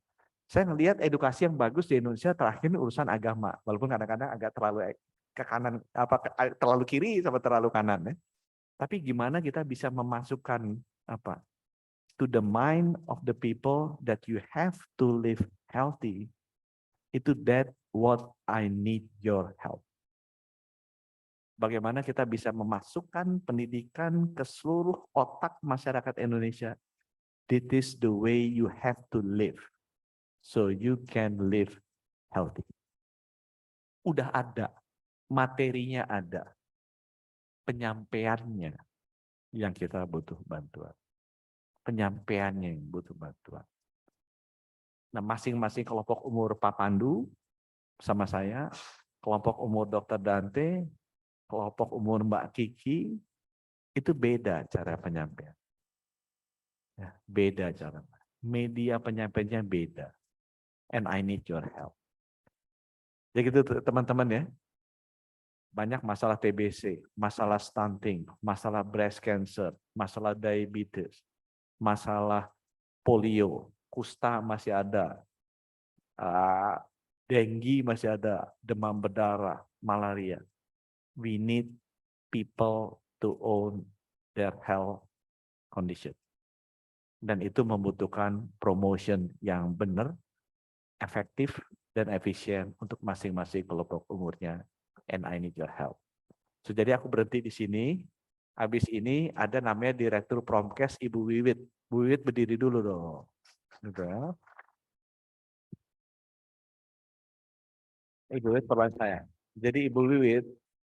Saya ngelihat edukasi yang bagus di Indonesia terakhir ini urusan agama, walaupun kadang-kadang agak terlalu ke kanan, terlalu kiri sama terlalu kanan ya. Tapi gimana kita bisa memasukkan to the mind of the people that you have to live healthy, itu that what I need your help. Bagaimana kita bisa memasukkan pendidikan ke seluruh otak masyarakat Indonesia. This is the way you have to live, so you can live healthy. Udah ada, materinya ada, penyampaiannya yang kita butuh bantuan. Penyampaiannya yang butuh bantuan. Nah, masing-masing kelompok umur Pak Pandu sama saya, kelompok umur Dr. Dante, kelompok umur Mbak Kiki, itu beda cara penyampaian. Ya, beda cara. Media penyampaiannya beda. And I need your help. Jadi gitu teman-teman ya. Banyak masalah TBC, masalah stunting, masalah breast cancer, masalah diabetes, masalah polio, kusta masih ada, dengue masih ada, demam berdarah, malaria. We need people to own their health condition. Dan itu membutuhkan promotion yang benar, efektif, dan efisien untuk masing-masing kelompok umurnya. And I need your help. So, jadi aku berhenti di sini. Habis ini ada namanya Direktur Promkes Ibu Wiwit. Bu Wiwit berdiri dulu dong. Udah. Ibu Wiwit perban saya. Jadi Ibu Wiwit,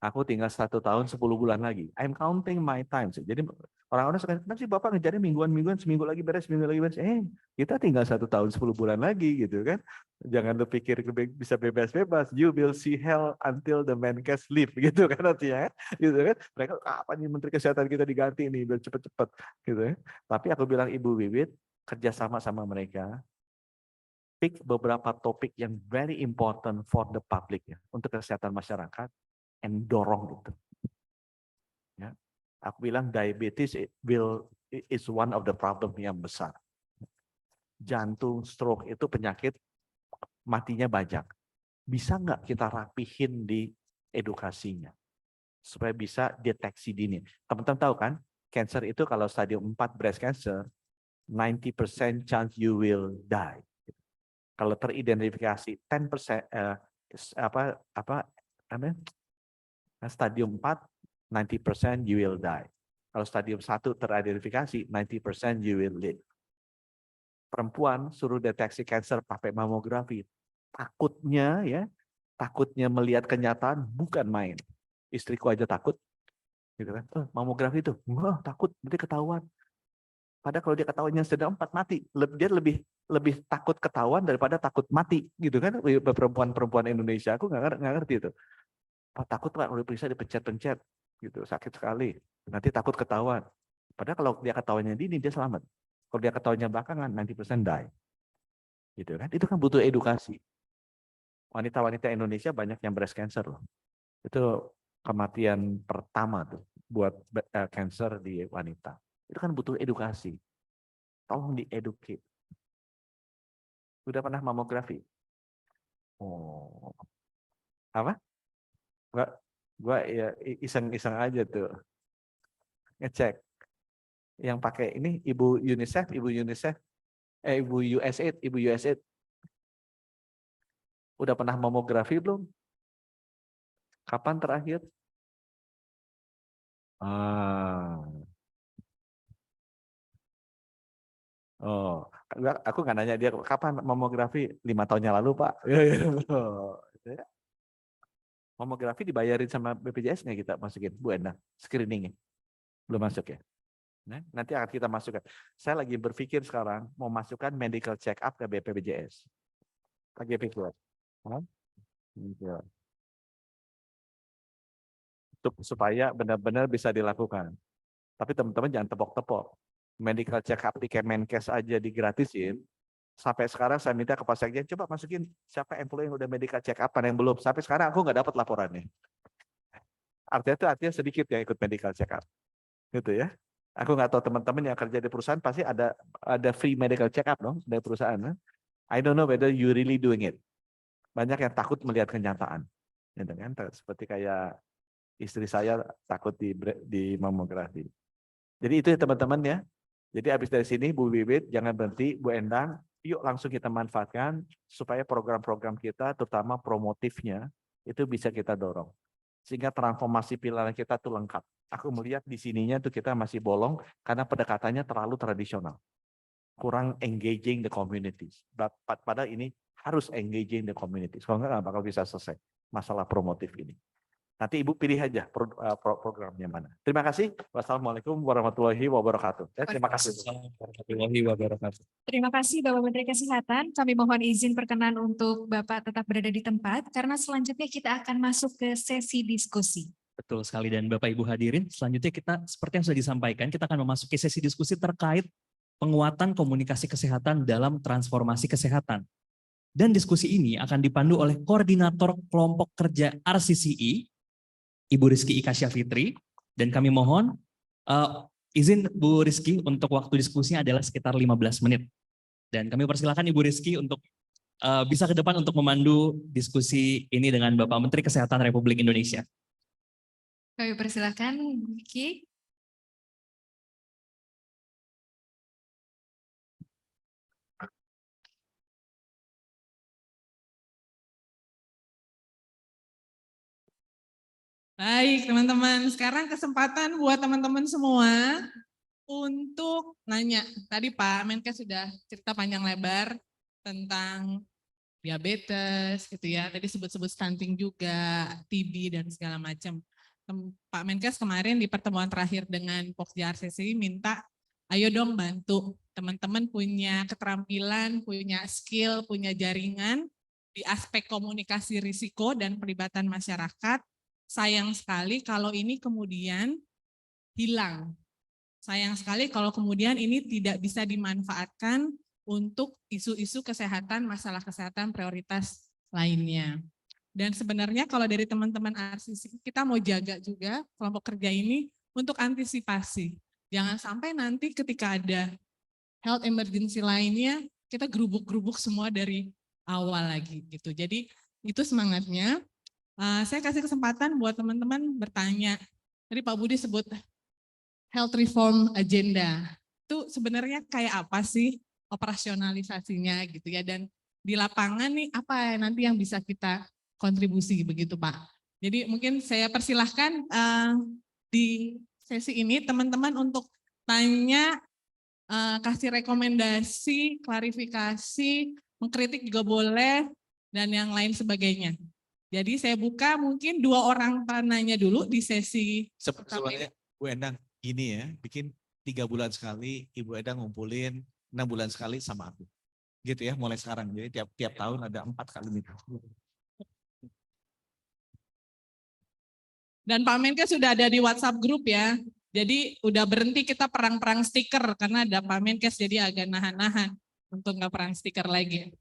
aku tinggal 1 tahun 10 bulan lagi. I'm counting my time. Jadi orang-orang suka, kenapa sih Bapak ngejarnya mingguan-mingguan, seminggu lagi beres, seminggu lagi beres. Kita tinggal 1 tahun 10 bulan lagi gitu kan. Jangan lu pikir bisa bebas-bebas. You will see hell until the Menkes leave gitu kan artinya. Gitu kan. Mereka kapan nih Menteri Kesehatan kita diganti nih biar cepet-cepet gitu ya. Tapi aku bilang Ibu Wiwit kerjasama sama mereka. Pick beberapa topik yang very important for the public ya, untuk kesehatan masyarakat, and dorong itu. Ya. Aku bilang diabetes is one of the problem yang besar. Jantung, stroke itu penyakit matinya banyak. Bisa nggak kita rapihin di edukasinya supaya bisa deteksi dini? Teman-teman tahu kan, cancer itu kalau stadium 4 breast cancer, 90% chance you will die. Kalau teridentifikasi 10% stadium 4 90% you will die. Kalau stadium 1 teridentifikasi 90% you will live. Perempuan suruh deteksi kanker pakai mamografi. Takutnya melihat kenyataan bukan main. Istriku aja takut. Gitu kan. Mamografi itu, wah takut, berarti ketahuan. Padahal kalau dia ketahuannya stadium 4 mati, dia lebih takut ketahuan daripada takut mati, gitu kan? Perempuan Indonesia, aku nggak ngerti itu. Takut Pak, kalau diperiksa dipencet-pencet, gitu, sakit sekali. Nanti takut ketahuan. Padahal kalau dia ketahuannya dini, dia selamat. Kalau dia ketahuannya belakangan, 90% die. Gitu kan? Itu kan butuh edukasi. Wanita-wanita Indonesia banyak yang breast cancer loh. Itu kematian pertama tuh buat cancer di wanita. Itu kan butuh edukasi. Tolong di-educate. Udah pernah mamografi? Oh. Apa? Gua ya iseng-iseng aja tuh. Ngecek. Yang pakai ini Ibu USAID. Udah pernah mamografi belum? Kapan terakhir? Oh, aku nggak nanya dia kapan mamografi, 5 tahun yang lalu Pak. Mamografi dibayarin sama BPJS nggak kita masukin, Bu Endang, screeningnya? Belum masuk ya? Nah, nanti akan kita masukkan. Saya lagi berpikir sekarang mau masukkan medical check up ke BPJS. Lagi pikir. Supaya benar-benar bisa dilakukan. Tapi teman-teman jangan tepok-tepok. Medical check up di Kemenkes aja digratisin. Sampai sekarang saya minta ke Pak Sekjen, coba masukin siapa employee yang udah medical check up, yang belum. Sampai sekarang aku nggak dapat laporannya. Artinya sedikit yang ikut medical check up. Gitu ya. Aku nggak tahu teman-teman yang kerja di perusahaan pasti ada free medical check up dong dari perusahaan. I don't know whether you really doing it. Banyak yang takut melihat kenyataan. Gitu kan? Seperti kayak istri saya takut di mamografi. Jadi itu ya teman-teman ya. Jadi habis dari sini Bu Bibit jangan berhenti, Bu Endang, yuk langsung kita manfaatkan supaya program-program kita terutama promotifnya itu bisa kita dorong. Sehingga transformasi pilar kita tuh lengkap. Aku melihat di sininya tuh kita masih bolong karena pendekatannya terlalu tradisional. Kurang engaging the communities. Padahal ini harus engaging the communities. Kalau nggak bakal bisa selesai masalah promotif ini. Nanti Ibu pilih aja programnya mana. Terima kasih. Wassalamualaikum warahmatullahi wabarakatuh. Terima kasih. Assalamualaikum warahmatullahi wabarakatuh. Terima kasih Bapak Menteri Kesehatan. Kami mohon izin perkenan untuk Bapak tetap berada di tempat karena selanjutnya kita akan masuk ke sesi diskusi. Betul sekali, dan Bapak Ibu hadirin, selanjutnya kita seperti yang sudah disampaikan, kita akan memasuki sesi diskusi terkait penguatan komunikasi kesehatan dalam transformasi kesehatan. Dan diskusi ini akan dipandu oleh Koordinator Kelompok Kerja RCCI, Ibu Rizky Ika Syafitri, dan kami mohon izin Bu Rizky untuk waktu diskusinya adalah sekitar 15 menit. Dan kami persilakan Ibu Rizky untuk bisa ke depan untuk memandu diskusi ini dengan Bapak Menteri Kesehatan Republik Indonesia. Kami persilakan Bu Rizky. Baik teman-teman, sekarang kesempatan buat teman-teman semua untuk nanya. Tadi Pak Menkes sudah cerita panjang lebar tentang diabetes gitu ya. Tadi sebut-sebut stunting juga, TB dan segala macam. Pak Menkes kemarin di pertemuan terakhir dengan Pokja RCCI minta ayo dong bantu teman-teman punya keterampilan, punya skill, punya jaringan di aspek komunikasi risiko dan pelibatan masyarakat. Sayang sekali kalau ini kemudian hilang. Sayang sekali kalau kemudian ini tidak bisa dimanfaatkan untuk isu-isu kesehatan, masalah kesehatan prioritas lainnya. Dan sebenarnya kalau dari teman-teman RCCI, kita mau jaga juga kelompok kerja ini untuk antisipasi. Jangan sampai nanti ketika ada health emergency lainnya, kita gerubuk-gerubuk semua dari awal lagi gitu. Jadi itu semangatnya. Saya kasih kesempatan buat teman-teman bertanya. Tadi Pak Budi sebut health reform agenda. Itu sebenarnya kayak apa sih operasionalisasinya gitu ya. Dan di lapangan nih apa nanti yang bisa kita kontribusi begitu Pak. Jadi mungkin saya persilahkan di sesi ini teman-teman untuk tanya, kasih rekomendasi, klarifikasi, mengkritik juga boleh, dan yang lain sebagainya. Jadi saya buka mungkin 2 orang penanya dulu di sesi. Sebenarnya Bu Endang gini ya, bikin 3 bulan sekali Ibu Endang ngumpulin, 6 bulan sekali sama aku. Gitu ya mulai sekarang. Jadi tiap tahun ada 4 kali nikah. Dan Pak Menkes sudah ada di WhatsApp grup ya. Jadi udah berhenti kita perang-perang stiker karena ada Pak Menkes jadi agak nahan-nahan untuk nggak perang stiker lagi.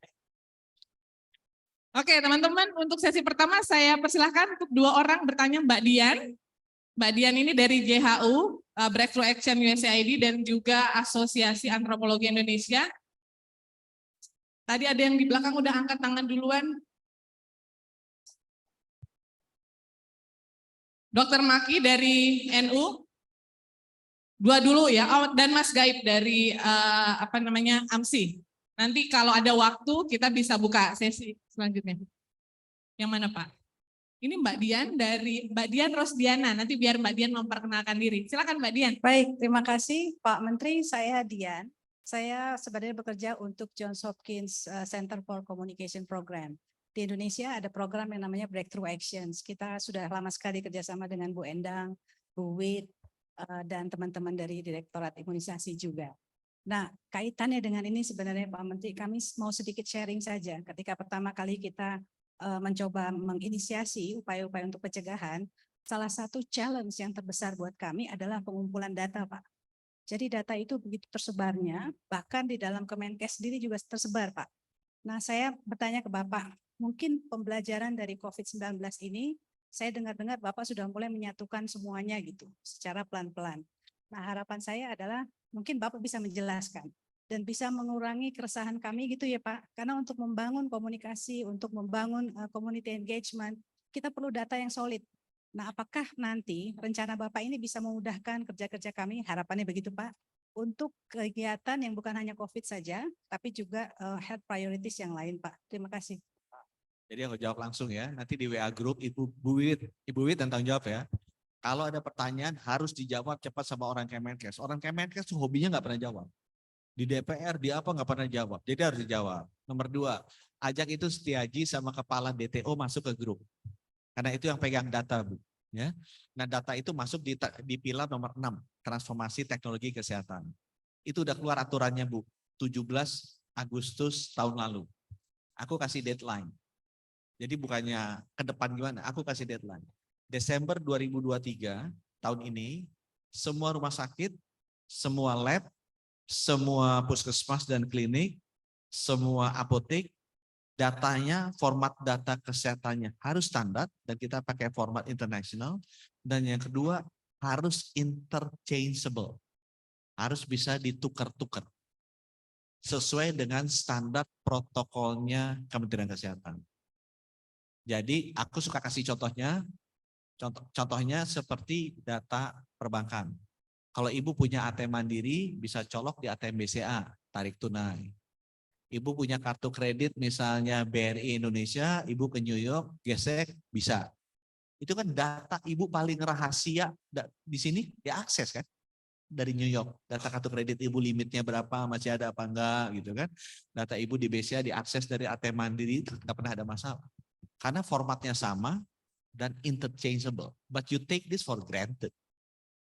Oke teman-teman, untuk sesi pertama saya persilahkan untuk 2 orang bertanya Mbak Dian. Mbak Dian ini dari JHU, Breakthrough Action USAID dan juga Asosiasi Antropologi Indonesia. Tadi ada yang di belakang udah angkat tangan duluan. Dr. Maki dari NU. 2 dulu ya. Oh, dan Mas Gaib dari AMSI. Nanti kalau ada waktu kita bisa buka sesi selanjutnya. Yang mana Pak? Ini Mbak Dian dari Mbak Dian Rosdiana. Nanti biar Mbak Dian memperkenalkan diri. Silakan Mbak Dian. Baik, terima kasih Pak Menteri. Saya Dian. Saya sebenarnya bekerja untuk Johns Hopkins Center for Communication Program. Di Indonesia ada program yang namanya Breakthrough Actions. Kita sudah lama sekali kerjasama dengan Bu Endang, Bu Wit, dan teman-teman dari Direktorat Imunisasi juga. Nah, kaitannya dengan ini sebenarnya Pak Menteri, kami mau sedikit sharing saja. Ketika pertama kali kita mencoba menginisiasi upaya-upaya untuk pencegahan, salah satu challenge yang terbesar buat kami adalah pengumpulan data, Pak. Jadi data itu begitu tersebarnya, bahkan di dalam Kemenkes sendiri juga tersebar, Pak. Nah, saya bertanya ke Bapak, mungkin pembelajaran dari COVID-19 ini, saya dengar-dengar Bapak sudah mulai menyatukan semuanya gitu, secara pelan-pelan. Nah, harapan saya adalah mungkin Bapak bisa menjelaskan dan bisa mengurangi keresahan kami gitu ya Pak. Karena untuk membangun komunikasi, untuk membangun community engagement, kita perlu data yang solid. Nah, apakah nanti rencana Bapak ini bisa memudahkan kerja-kerja kami, harapannya begitu Pak, untuk kegiatan yang bukan hanya COVID saja, tapi juga health priorities yang lain Pak. Terima kasih. Jadi aku jawab langsung ya. Nanti di WA Group Ibu Wit dan tanggung jawab ya. Kalau ada pertanyaan harus dijawab cepat sama orang Kemenkes. Orang Kemenkes tuh hobinya nggak pernah jawab. Di DPR, di apa nggak pernah jawab. Jadi harus dijawab. Nomor 2, ajak itu Setiaji sama kepala DTO masuk ke grup. Karena itu yang pegang data, Bu. Ya. Nah, data itu masuk di pilar nomor 6, transformasi teknologi kesehatan. Itu udah keluar aturannya, Bu. 17 Agustus tahun lalu. Aku kasih deadline. Jadi bukannya ke depan gimana, aku kasih deadline. Desember 2023 tahun ini, semua rumah sakit, semua lab, semua puskesmas dan klinik, semua apotek, datanya, format data kesehatannya harus standar dan kita pakai format internasional. Dan yang kedua, harus interchangeable. Harus bisa ditukar-tukar. Sesuai dengan standar protokolnya Kementerian Kesehatan. Jadi aku suka kasih contohnya. Contohnya seperti data perbankan. Kalau ibu punya ATM Mandiri, bisa colok di ATM BCA, tarik tunai. Ibu punya kartu kredit misalnya BRI Indonesia, ibu ke New York, gesek, bisa. Itu kan data ibu paling rahasia di sini diakses kan dari New York. Data kartu kredit ibu limitnya berapa, masih ada apa enggak gitu kan. Data ibu di BCA diakses dari ATM Mandiri, nggak pernah ada masalah. Karena formatnya sama dan interchangeable. But you take this for granted.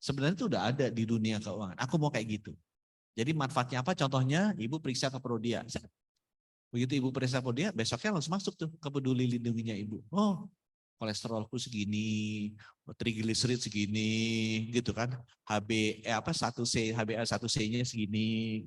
Sebenarnya itu udah ada di dunia keuangan. Aku mau kayak gitu. Jadi manfaatnya apa? Contohnya ibu periksa ke Prodia. Begitu ibu periksa Prodia, besoknya langsung masuk tuh ke peduli lindunginya ibu. Oh, kolesterolku segini, trigliserid segini, gitu kan. HbA1c-nya segini.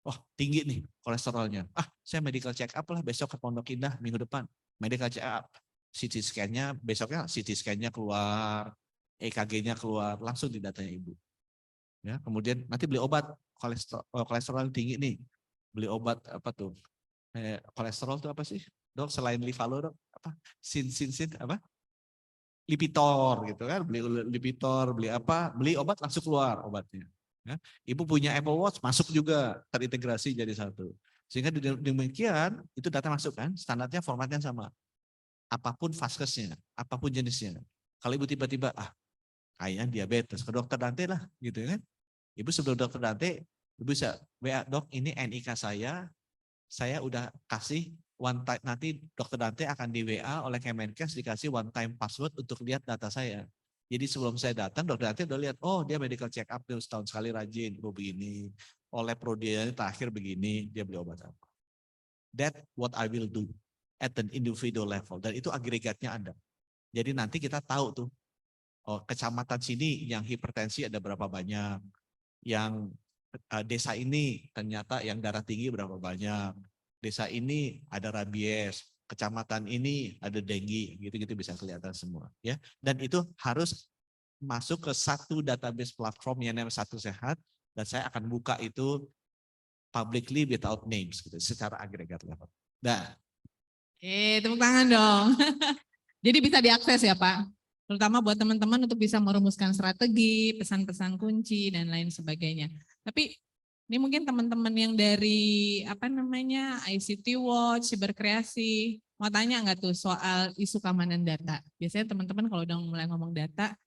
Oh, tinggi nih kolesterolnya. Saya medical check up lah besok ke Pondok Indah minggu depan. Medical check up. CT scan-nya besoknya CT scan-nya keluar, EKG-nya keluar, langsung di datanya ibu. Ya, kemudian nanti beli obat kolesterol tinggi nih. Beli obat apa tuh? Kolesterol itu apa sih? Dok, selain Livalo, Dok, apa? Sin apa? Lipitor gitu kan, beli Lipitor, beli apa? Beli obat langsung keluar obatnya. Ya. Ibu punya Apple Watch masuk juga, terintegrasi jadi satu. Sehingga demikian itu data masuk kan, standarnya formatnya sama. Apapun vaskesnya, apapun jenisnya. Kalau ibu tiba-tiba, kayaknya diabetes, ke dokter Dante lah gitu kan. Ibu sebelum dokter Dante, ibu bisa, WA, dok ini NIK saya udah kasih one time, nanti dokter Dante akan di WA oleh Kemenkes dikasih one time password untuk lihat data saya. Jadi sebelum saya datang, dokter Dante udah lihat, oh dia medical check up setahun sekali rajin, begini. Oleh Prodia terakhir begini, dia beli obat apa. That's what I will do at an individual level. Dan itu agregatnya ada. Jadi nanti kita tahu tuh, kecamatan sini yang hipertensi ada berapa banyak. Yang desa ini ternyata yang darah tinggi berapa banyak. Desa ini ada rabies. Kecamatan ini ada dengue. Gitu-gitu bisa kelihatan semua. Ya. Dan itu harus masuk ke satu database platform yang namanya Satu Sehat. Dan saya akan buka itu publicly without names. Gitu, secara agregat level. Nah. Tepuk tangan dong. Jadi bisa diakses ya Pak, terutama buat teman-teman untuk bisa merumuskan strategi, pesan-pesan kunci dan lain sebagainya. Tapi ini mungkin teman-teman yang dari ICT Watch, Siberkreasi, mau tanya nggak tuh soal isu keamanan data? Biasanya teman-teman kalau udah mulai ngomong data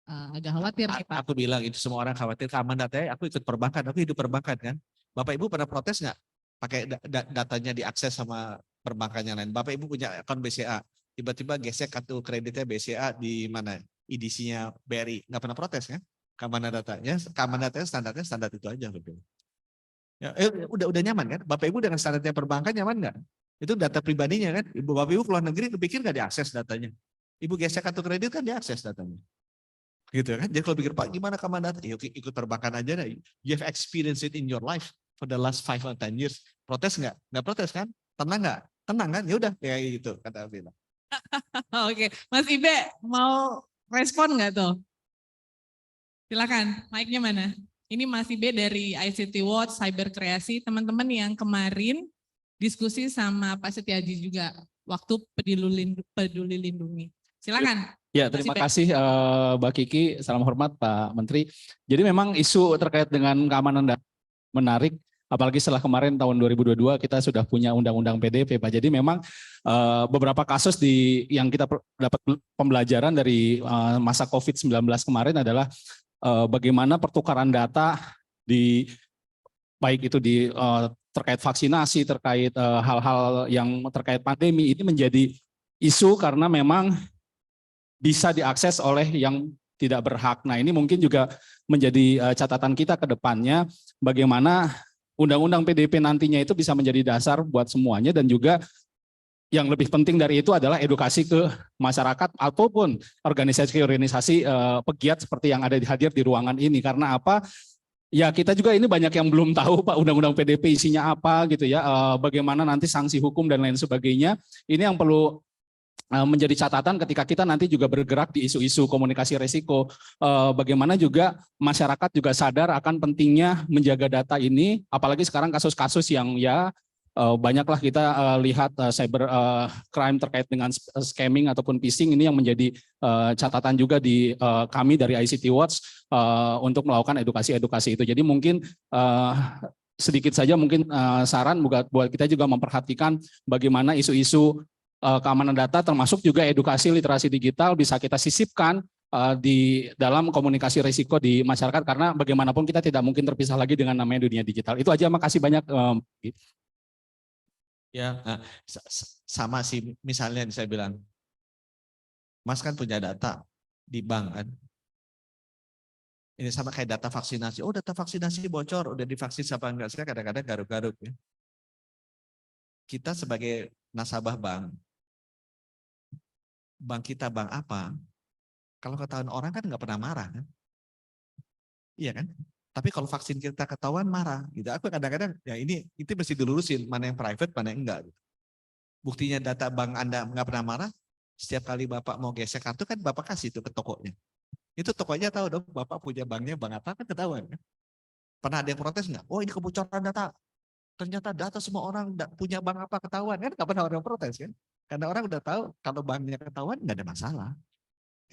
agak khawatir nih Pak. Aku bilang itu semua orang khawatir keamanan datanya. Aku ikut perbankan, aku hidup perbankan kan. Bapak Ibu pernah protes nggak? Pakai datanya diakses sama perbankan yang lain. Bapak Ibu punya akun BCA, tiba-tiba gesek kartu kreditnya BCA di mana? IDC-nya BRI. Nggak pernah protes kan? Keamanan datanya standarnya standar itu aja. Ya, udah nyaman kan? Bapak Ibu dengan standarnya perbankan nyaman nggak? Itu data pribadinya kan? Bapak Ibu keluar negeri kepikir nggak diakses datanya? Ibu gesek kartu kredit kan diakses datanya. Gitu kan? Jadi kalau pikir Pak gimana keamanan data? Ikut perbankan aja deh. You have experienced it in your life for the last 5 or 10 years. Protes nggak? Nggak protes kan? Tenang nggak? Tenang kan? Ya udah kayak gitu kata Vina. Oke, Mas Ibe mau respon nggak tuh? Silakan, mic-nya mana? Ini masih B dari ICT Watch, Cyber Kreasi, teman-teman yang kemarin diskusi sama Pak Setiaji juga waktu peduli lindungi. Silakan. Ya, terima kasih Mbak Kiki. Salam hormat Pak Menteri. Jadi memang isu terkait dengan keamanan data menarik, apalagi setelah kemarin tahun 2022 kita sudah punya undang-undang PDP, Pak. Jadi memang beberapa kasus yang kita dapat pembelajaran dari masa COVID-19 kemarin adalah bagaimana pertukaran data baik itu terkait vaksinasi, terkait hal-hal yang terkait pandemi ini menjadi isu karena memang bisa diakses oleh yang tidak berhak. Nah, ini mungkin juga menjadi catatan kita ke depannya bagaimana undang-undang PDP nantinya itu bisa menjadi dasar buat semuanya, dan juga yang lebih penting dari itu adalah edukasi ke masyarakat ataupun organisasi-organisasi pegiat seperti yang ada hadir di ruangan ini. Karena apa? Ya kita juga ini banyak yang belum tahu Pak undang-undang PDP isinya apa gitu ya, bagaimana nanti sanksi hukum dan lain sebagainya. Ini yang perlu menjadi catatan ketika kita nanti juga bergerak di isu-isu komunikasi risiko. Bagaimana juga masyarakat juga sadar akan pentingnya menjaga data ini, apalagi sekarang kasus-kasus yang ya banyaklah kita lihat cyber crime terkait dengan scamming ataupun phishing, ini yang menjadi catatan juga di kami dari ICT Watch untuk melakukan edukasi-edukasi itu. Jadi mungkin sedikit saja mungkin saran buat kita juga memperhatikan bagaimana isu-isu keamanan data termasuk juga edukasi literasi digital bisa kita sisipkan di dalam komunikasi risiko di masyarakat, karena bagaimanapun kita tidak mungkin terpisah lagi dengan namanya dunia digital. Itu aja, makasih banyak. Ya, sama sih, misalnya saya bilang, Mas kan punya data di bank kan. Ini sama kayak data vaksinasi. Oh, data vaksinasi bocor, udah divaksin apa enggak? Saya kadang-kadang garuk-garuk ya. Kita sebagai nasabah bank kita bank apa? Kalau ketahuan orang kan nggak pernah marah kan? Iya kan? Tapi kalau vaksin kita ketahuan marah, gitu. Aku kadang-kadang ya ini itu mesti dilurusin mana yang private, mana yang enggak. Gitu. Buktinya data bank Anda nggak pernah marah. Setiap kali Bapak mau gesek kartu kan Bapak kasih itu ke tokonya. Itu tokonya tahu dong Bapak punya banknya bank apa kan ketahuan. Kan? Pernah ada yang protes nggak? Oh ini kebocoran data. Ternyata data semua orang punya bank apa ketahuan kan? Nggak pernah orang protes kan? Karena orang udah tahu kalau banknya ketahuan nggak ada masalah.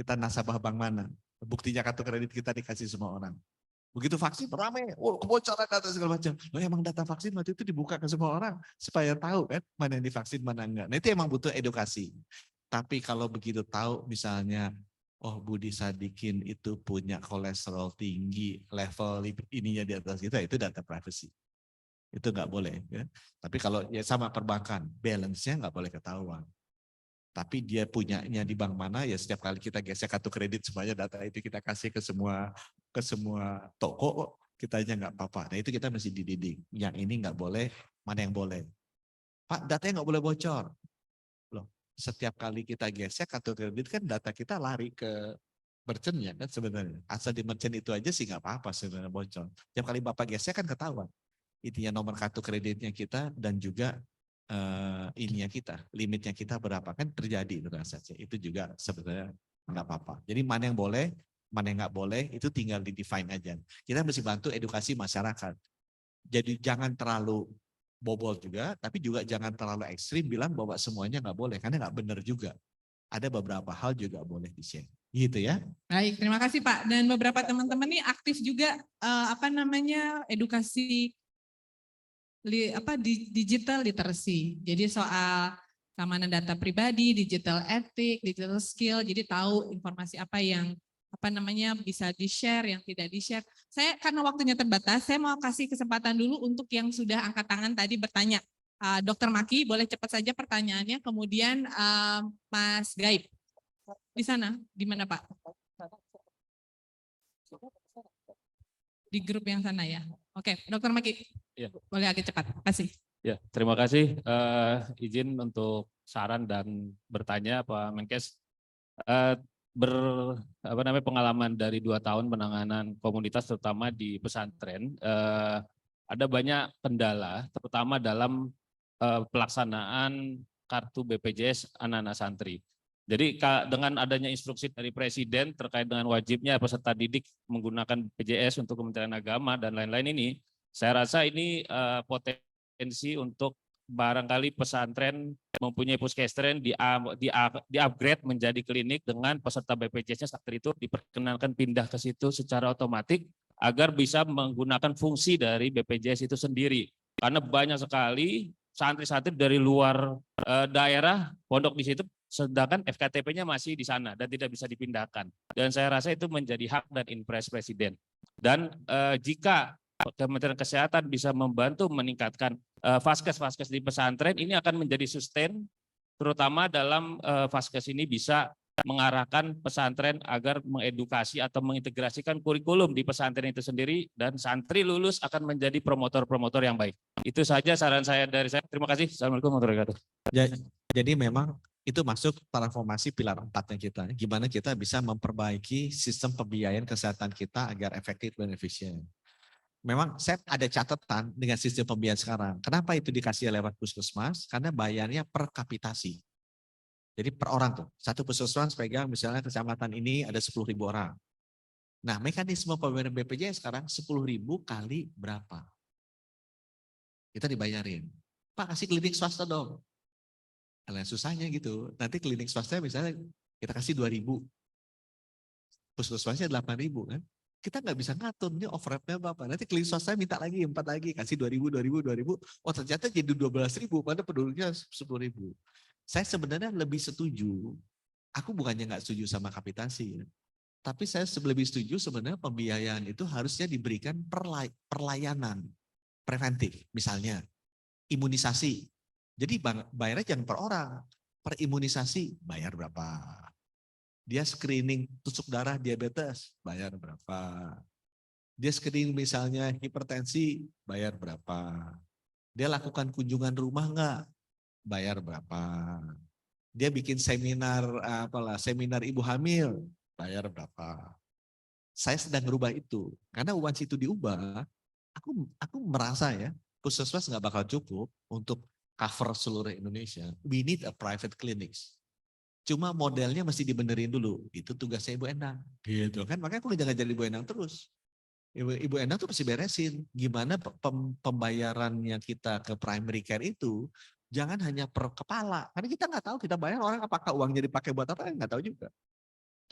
Kita nasabah bank mana? Buktinya kartu kredit kita dikasih semua orang. Begitu vaksin ramai, oh kebocoran data segala macam. Loh emang data vaksin waktu itu dibuka ke semua orang supaya tahu kan mana yang divaksin mana enggak. Nah itu emang butuh edukasi. Tapi kalau begitu tahu misalnya, oh Budi Sadikin itu punya kolesterol tinggi, level ininya di atas kita, itu data privacy. Itu nggak boleh. Ya. Tapi kalau ya sama perbankan, balance-nya nggak boleh ketahuan. Tapi dia punyanya di bank mana, ya setiap kali kita gesek kartu kredit semuanya data itu kita kasih ke semua toko, kita aja nggak apa-apa. Nah itu kita mesti dididik. Yang ini nggak boleh, mana yang boleh. Pak datanya nggak boleh bocor. Loh, setiap kali kita gesek kartu kredit kan data kita lari ke merchant-nya kan sebenarnya. Asal di merchant itu aja sih nggak apa-apa sebenarnya bocor. Setiap kali Bapak gesek kan ketahuan. Intinya nomor kartu kreditnya kita dan juga ininya kita, limitnya kita berapa kan terjadi transaksi. Itu juga sebenarnya nggak apa-apa. Jadi mana yang boleh, mana yang nggak boleh itu tinggal di define aja. Kita mesti bantu edukasi masyarakat. Jadi jangan terlalu bobol juga, tapi juga jangan terlalu ekstrim bilang bahwa semuanya nggak boleh, karena nggak benar juga. Ada beberapa hal juga boleh di-share. Gitu ya. Baik, terima kasih Pak. Dan beberapa teman-teman ini aktif juga edukasi digital literacy. Jadi soal keamanan data pribadi, digital etik, digital skill. Jadi tahu informasi apa yang bisa di-share, yang tidak di-share. Saya karena waktunya terbatas, saya mau kasih kesempatan dulu untuk yang sudah angkat tangan tadi bertanya. Dr. Maki, boleh cepat saja pertanyaannya. Kemudian Mas Gaib. Di sana, di mana Pak? Di grup yang sana ya. Oke, Dr. Maki. Ya. Boleh agak cepat. Terima kasih. Ya, terima kasih. Izin untuk saran dan bertanya Pak Menkes. Pengalaman dari 2 tahun penanganan komunitas terutama di pesantren, ada banyak kendala terutama dalam pelaksanaan kartu BPJS anak-anak santri. Jadi dengan adanya instruksi dari Presiden terkait dengan wajibnya peserta didik menggunakan BPJS untuk Kementerian Agama dan lain-lain ini, saya rasa ini potensi untuk barangkali pesantren mempunyai puskesren di-upgrade menjadi klinik dengan peserta BPJS-nya itu diperkenalkan pindah ke situ secara otomatis agar bisa menggunakan fungsi dari BPJS itu sendiri. Karena banyak sekali santri-santri dari luar daerah pondok di situ, sedangkan FKTP-nya masih di sana dan tidak bisa dipindahkan. Dan saya rasa itu menjadi hak dan impres Presiden. Dan jika Kementerian Kesehatan bisa membantu meningkatkan vaskes-vaskes di pesantren, ini akan menjadi sustain, terutama dalam vaskes ini bisa mengarahkan pesantren agar mengedukasi atau mengintegrasikan kurikulum di pesantren itu sendiri, dan santri lulus akan menjadi promotor-promotor yang baik. Itu saja saran saya dari saya. Terima kasih. Assalamualaikum warahmatullahi wabarakatuh. Jadi memang itu masuk transformasi pilar 4-nya kita. Gimana kita bisa memperbaiki sistem pembiayaan kesehatan kita agar efektif dan efisien. Memang saya ada catatan dengan sistem pembiayaan sekarang. Kenapa itu dikasih lewat puskesmas? Karena bayarnya per kapitasi. Jadi per orang tuh. Satu puskesmas pegang misalnya kecamatan ini ada 10.000 orang. Nah mekanisme pembayaran BPJS sekarang 10.000 kali berapa? Kita dibayarin. Pak kasih klinik swasta dong. Nah, susahnya gitu. Nanti klinik swasta misalnya kita kasih 2.000. Puskesmasnya 8.000 kan. Kita nggak bisa ngatur nih overhead-nya berapa. Nanti klinik swasta minta lagi 4 lagi, kasih 2.000. Oh ternyata jadi 12.000 pada penduduknya 10.000. Saya sebenarnya lebih setuju. Aku bukannya nggak setuju sama kapitasi, tapi saya lebih setuju sebenarnya pembiayaan itu harusnya diberikan perlayanan preventif. Misalnya imunisasi. Jadi bayarnya jangan per orang, per imunisasi bayar berapa. Dia screening tusuk darah diabetes, bayar berapa. Dia screening misalnya hipertensi, bayar berapa. Dia lakukan kunjungan rumah enggak, bayar berapa. Dia bikin seminar seminar ibu hamil, bayar berapa. Saya sedang merubah itu. Karena once itu diubah, aku merasa ya, puskesmas enggak bakal cukup untuk cover seluruh Indonesia. We need a private clinics. Cuma modelnya mesti dibenerin dulu. Itu tugasnya Ibu Endang. Gitu kan. Makanya aku jangan jadi Ibu Endang terus. Ibu Endang tuh mesti beresin. Gimana pembayarannya kita ke primary care itu. Jangan hanya per kepala. Karena kita nggak tahu kita bayar orang apakah uangnya dipakai buat apa. Nggak tahu juga.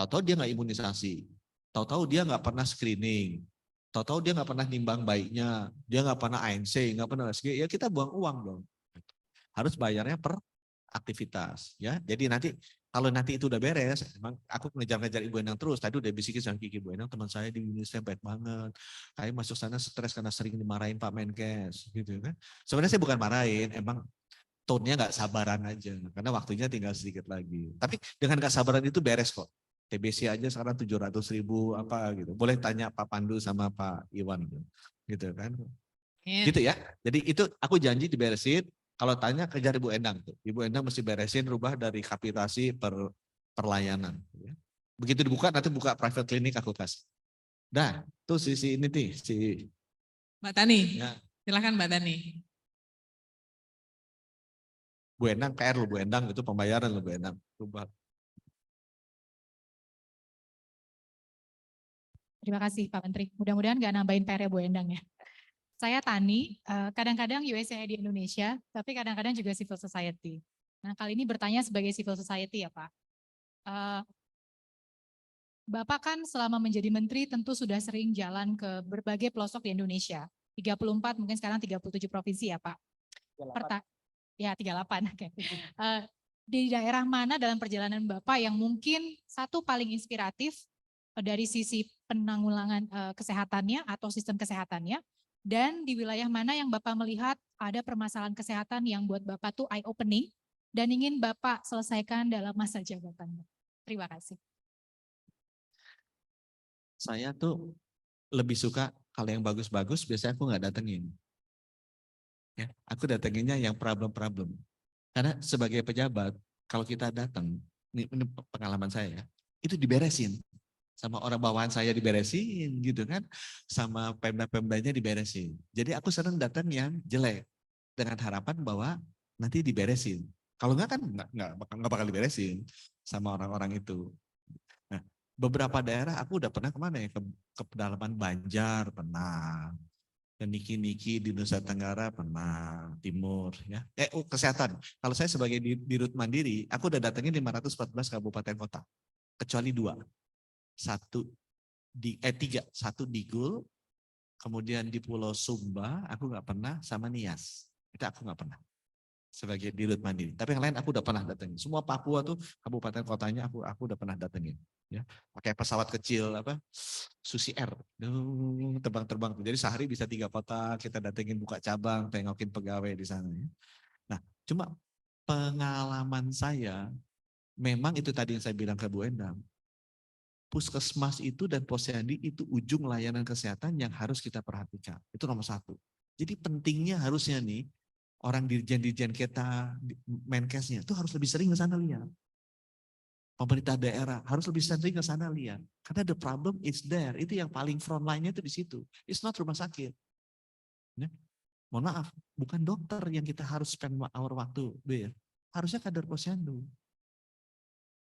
Tahu-tahu dia nggak imunisasi. Tahu-tahu dia nggak pernah screening. Tahu-tahu dia nggak pernah nimbang baiknya. Dia nggak pernah ANC. Nggak pernah SG. Ya kita buang uang dong. Harus bayarnya per aktivitas. Ya. Jadi nanti kalau nanti itu udah beres, emang aku ngejar-ngejar Ibu Endang terus. Tadi udah bisikin sama Kiki, Ibu Endang teman saya di Indonesia baik banget. Kayak masuk sana stres karena sering dimarahin Pak Menkes, gitu kan. Sebenarnya saya bukan marahin, emang tone-nya nggak sabaran aja, karena waktunya tinggal sedikit lagi. Tapi dengan nggak sabaran itu beres kok. TBC aja sekarang 700.000 apa gitu. Boleh tanya Pak Pandu sama Pak Iwan, gitu kan. Gitu ya. Jadi itu aku janji diberesin. Kalau tanya kejar Ibu Endang tuh. Ibu Endang mesti beresin rubah dari kapitasi perlayanan. Begitu dibuka nanti buka private clinic aku kasih. Dah, tuh si ini nih si Mbak Tani. Ya. Silakan Mbak Tani. Bu Endang PR lu Bu Endang itu pembayaran lu Bu Endang. Rubah. Terima kasih Pak Menteri. Mudah-mudahan nggak nambahin PR-nya Bu Endang ya. Saya Tani, kadang-kadang USAID di Indonesia, tapi kadang-kadang juga civil society. Nah kali ini bertanya sebagai civil society ya Pak. Bapak kan selama menjadi menteri tentu sudah sering jalan ke berbagai pelosok di Indonesia. 34, mungkin sekarang 37 provinsi ya Pak. 38. Okay. Di daerah mana dalam perjalanan Bapak yang mungkin satu paling inspiratif dari sisi penanggulangan kesehatannya atau sistem kesehatannya, dan di wilayah mana yang Bapak melihat ada permasalahan kesehatan yang buat Bapak tuh eye-opening dan ingin Bapak selesaikan dalam masa jabatan? Terima kasih. Saya tuh lebih suka kalau yang bagus-bagus biasanya aku nggak datengin. Ya, aku datenginnya yang problem-problem. Karena sebagai pejabat, kalau kita datang, ini pengalaman saya, itu diberesin. Sama orang bawahan saya diberesin gitu kan, sama pemda-pemdanya diberesin. Jadi aku sering datang yang jelek dengan harapan bahwa nanti diberesin. Kalau enggak kan enggak bakal diberesin. sama orang-orang itu. Nah, beberapa daerah aku udah pernah kemana ya, ke pedalaman Banjar pernah, ke Niki-Niki di Nusa Tenggara pernah, Timur ya. Kesehatan. Kalau saya sebagai Dirut Mandiri, aku udah datengin 514 kabupaten kota, kecuali 2. Tiga, satu di Gul, kemudian di Pulau Sumba, aku nggak pernah, sama Nias, itu aku nggak pernah sebagai Dirut Mandiri. Tapi yang lain aku udah pernah datengin. Semua Papua tuh kabupaten kotanya aku udah pernah datengin. Ya, pakai pesawat kecil Susi Air, terbang-terbang. Jadi sehari bisa 3 kota kita datengin, buka cabang, tengokin pegawai di sana. Ya. Nah, cuma pengalaman saya, memang itu tadi yang saya bilang ke Bu Endang. Puskesmas itu dan posyandu itu ujung layanan kesehatan yang harus kita perhatikan. Itu nomor 1. Jadi pentingnya harusnya nih orang dirjen-dirjen kita, Menkesnya itu harus lebih sering ke sana lihat. Pemerintah daerah harus lebih sering ke sana lihat. Karena the problem is there. Itu yang paling front line-nya itu di situ. It's not rumah sakit. Ya. Mohon maaf, bukan dokter yang kita harus spend our waktu. Harusnya kader posyandu.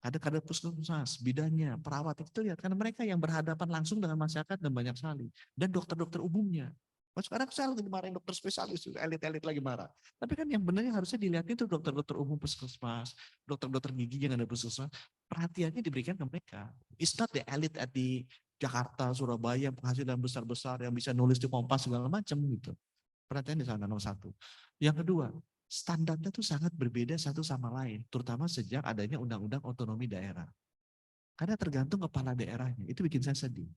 Ada kader puskesmas, bidannya, perawat itu lihat. Karena mereka yang berhadapan langsung dengan masyarakat dan banyak sekali. Dan dokter-dokter umumnya. Sekarang saya lagi dimarahin dokter spesialis, elit-elit lagi marah. Tapi kan yang benarnya harusnya dilihat itu dokter-dokter umum puskesmas, dokter-dokter gigi yang ada puskesmas. Perhatiannya diberikan ke mereka. It's not the elite at di Jakarta, Surabaya, penghasilan besar-besar yang bisa nulis di Kompas segala macam gitu. Perhatian di sana nomor 1. Yang kedua, standarnya tuh sangat berbeda satu sama lain, terutama sejak adanya undang-undang otonomi daerah. Karena tergantung kepala daerahnya, itu bikin saya sedih.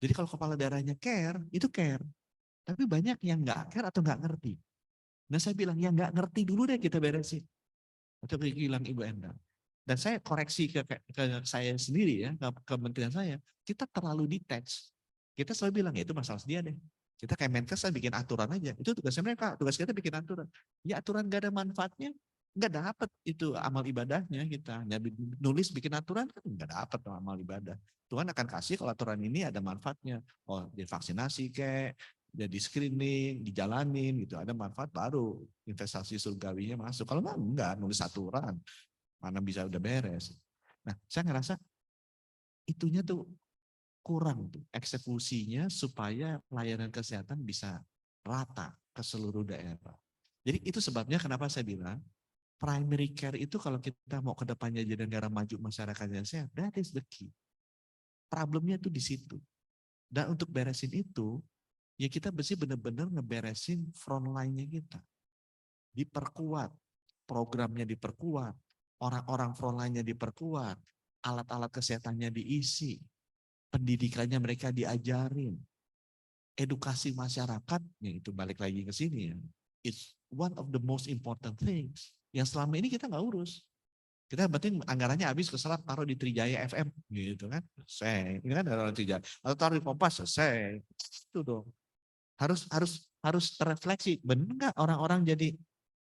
Jadi kalau kepala daerahnya care, itu care. Tapi banyak yang nggak care atau nggak ngerti. Nah saya bilang, yang nggak ngerti dulu deh kita beresin. Atau bilang Ibu Endang. Dan saya koreksi ke saya sendiri ya, ke kementerian saya, kita terlalu detach. Kita selalu bilang, ya itu masalah dia deh. Kita kayak Menkes saya bikin aturan aja. Itu tugasnya mereka, tugas kita bikin aturan. Ya aturan gak ada manfaatnya, nggak dapat itu amal ibadahnya kita. Nulis bikin aturan kan nggak dapat amal ibadah. Tuhan akan kasih kalau aturan ini ada manfaatnya. Oh, divaksinasi kayak, jadi screening, dijalanin gitu. Ada manfaat baru investasi surgawinya masuk. Kalau enggak nulis aturan, mana bisa udah beres. Nah, saya ngerasa itunya tuh kurang tuh eksekusinya supaya pelayanan kesehatan bisa rata ke seluruh daerah. Jadi itu sebabnya kenapa saya bilang primary care itu kalau kita mau ke depannya jadi negara maju masyarakatnya sehat, that is the key. Problemnya tuh di situ. Dan untuk beresin itu, ya kita mesti benar-benar ngeberesin front line-nya kita. Diperkuat, programnya diperkuat, orang-orang front line-nya diperkuat, alat-alat kesehatannya diisi, pendidikannya mereka diajarin, edukasi masyarakat, ya itu balik lagi ke sini ya. It's one of the most important things yang selama ini kita nggak urus. Kita penting anggarannya habis keselak taruh di Trijaya FM gitu kan, selesai. Ini kan ada Trijaya atau taruh di Kompas, selesai. Itu dong. Harus terrefleksi. Benar nggak orang-orang jadi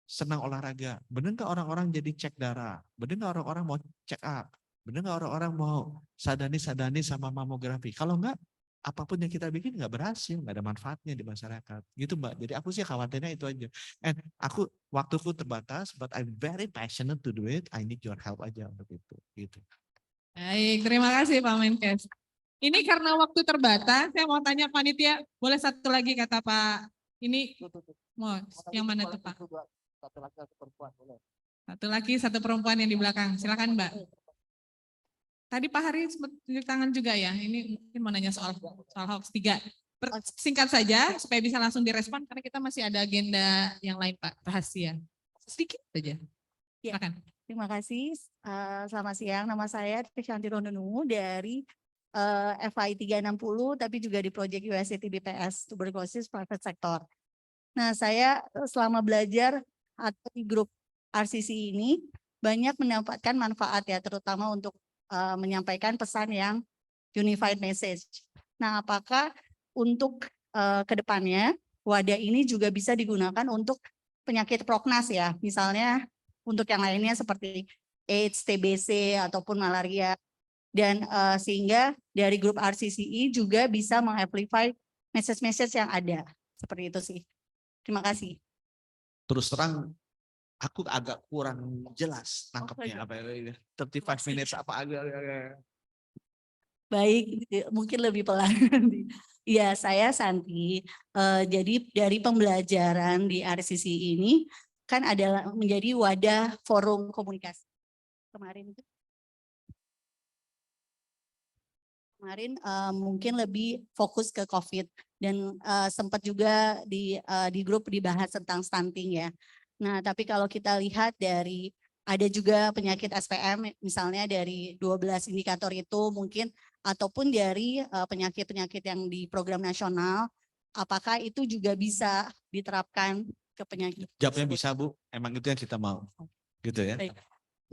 senang olahraga? Benar nggak orang-orang jadi cek darah? Benar nggak orang-orang mau check up? Benar nggak orang-orang mau sadani sama mamografi? Kalau enggak, apapun yang kita bikin nggak berhasil, nggak ada manfaatnya di masyarakat. Gitu Mbak. Jadi aku sih khawatirnya itu aja. And waktuku terbatas, but I'm very passionate to do it. I need your help aja untuk itu. Gitu. Baik, terima kasih Pak Menkes. Ini karena waktu terbatas, saya mau tanya panitia, boleh satu lagi kata Pak. Ini mau yang mana tuh Pak? Satu laki satu perempuan boleh. Satu laki satu perempuan yang di belakang. Silakan Mbak. Tadi Pak Hari sempat tunjuk tangan juga ya. Ini mungkin mau nanya soal hoax 3. Singkat saja supaya bisa langsung direspon karena kita masih ada agenda yang lain Pak, rahasia. Sedikit saja. Silakan. Terima kasih. Selamat siang. Nama saya Krisyanti Rondonu dari FI 360 tapi juga di Project USAID BPS Tuberculosis Private Sector. Nah, saya selama belajar atau di grup RCC ini banyak mendapatkan manfaat ya, terutama untuk menyampaikan pesan yang unified message. Nah, apakah untuk kedepannya wadah ini juga bisa digunakan untuk penyakit prognas ya, misalnya untuk yang lainnya seperti AIDS, TBC ataupun malaria, dan sehingga dari grup RCCI juga bisa mengamplify message-message yang ada seperti itu sih. Terima kasih. Terus terang Aku agak kurang jelas nangkepnya apa ya, 35 minutes apa agak. Baik, mungkin lebih pelan. Iya, saya Santi. Jadi dari pembelajaran di RCC ini kan adalah menjadi wadah forum komunikasi. Kemarin mungkin lebih fokus ke COVID dan sempat juga di grup dibahas tentang stunting ya. Nah, tapi kalau kita lihat dari ada juga penyakit SPM misalnya dari 12 indikator itu mungkin ataupun dari penyakit-penyakit yang di program nasional, apakah itu juga bisa diterapkan ke penyakit Jawabnya tersebut? bisa Bu, emang itu yang kita mau. Gitu ya. Baik.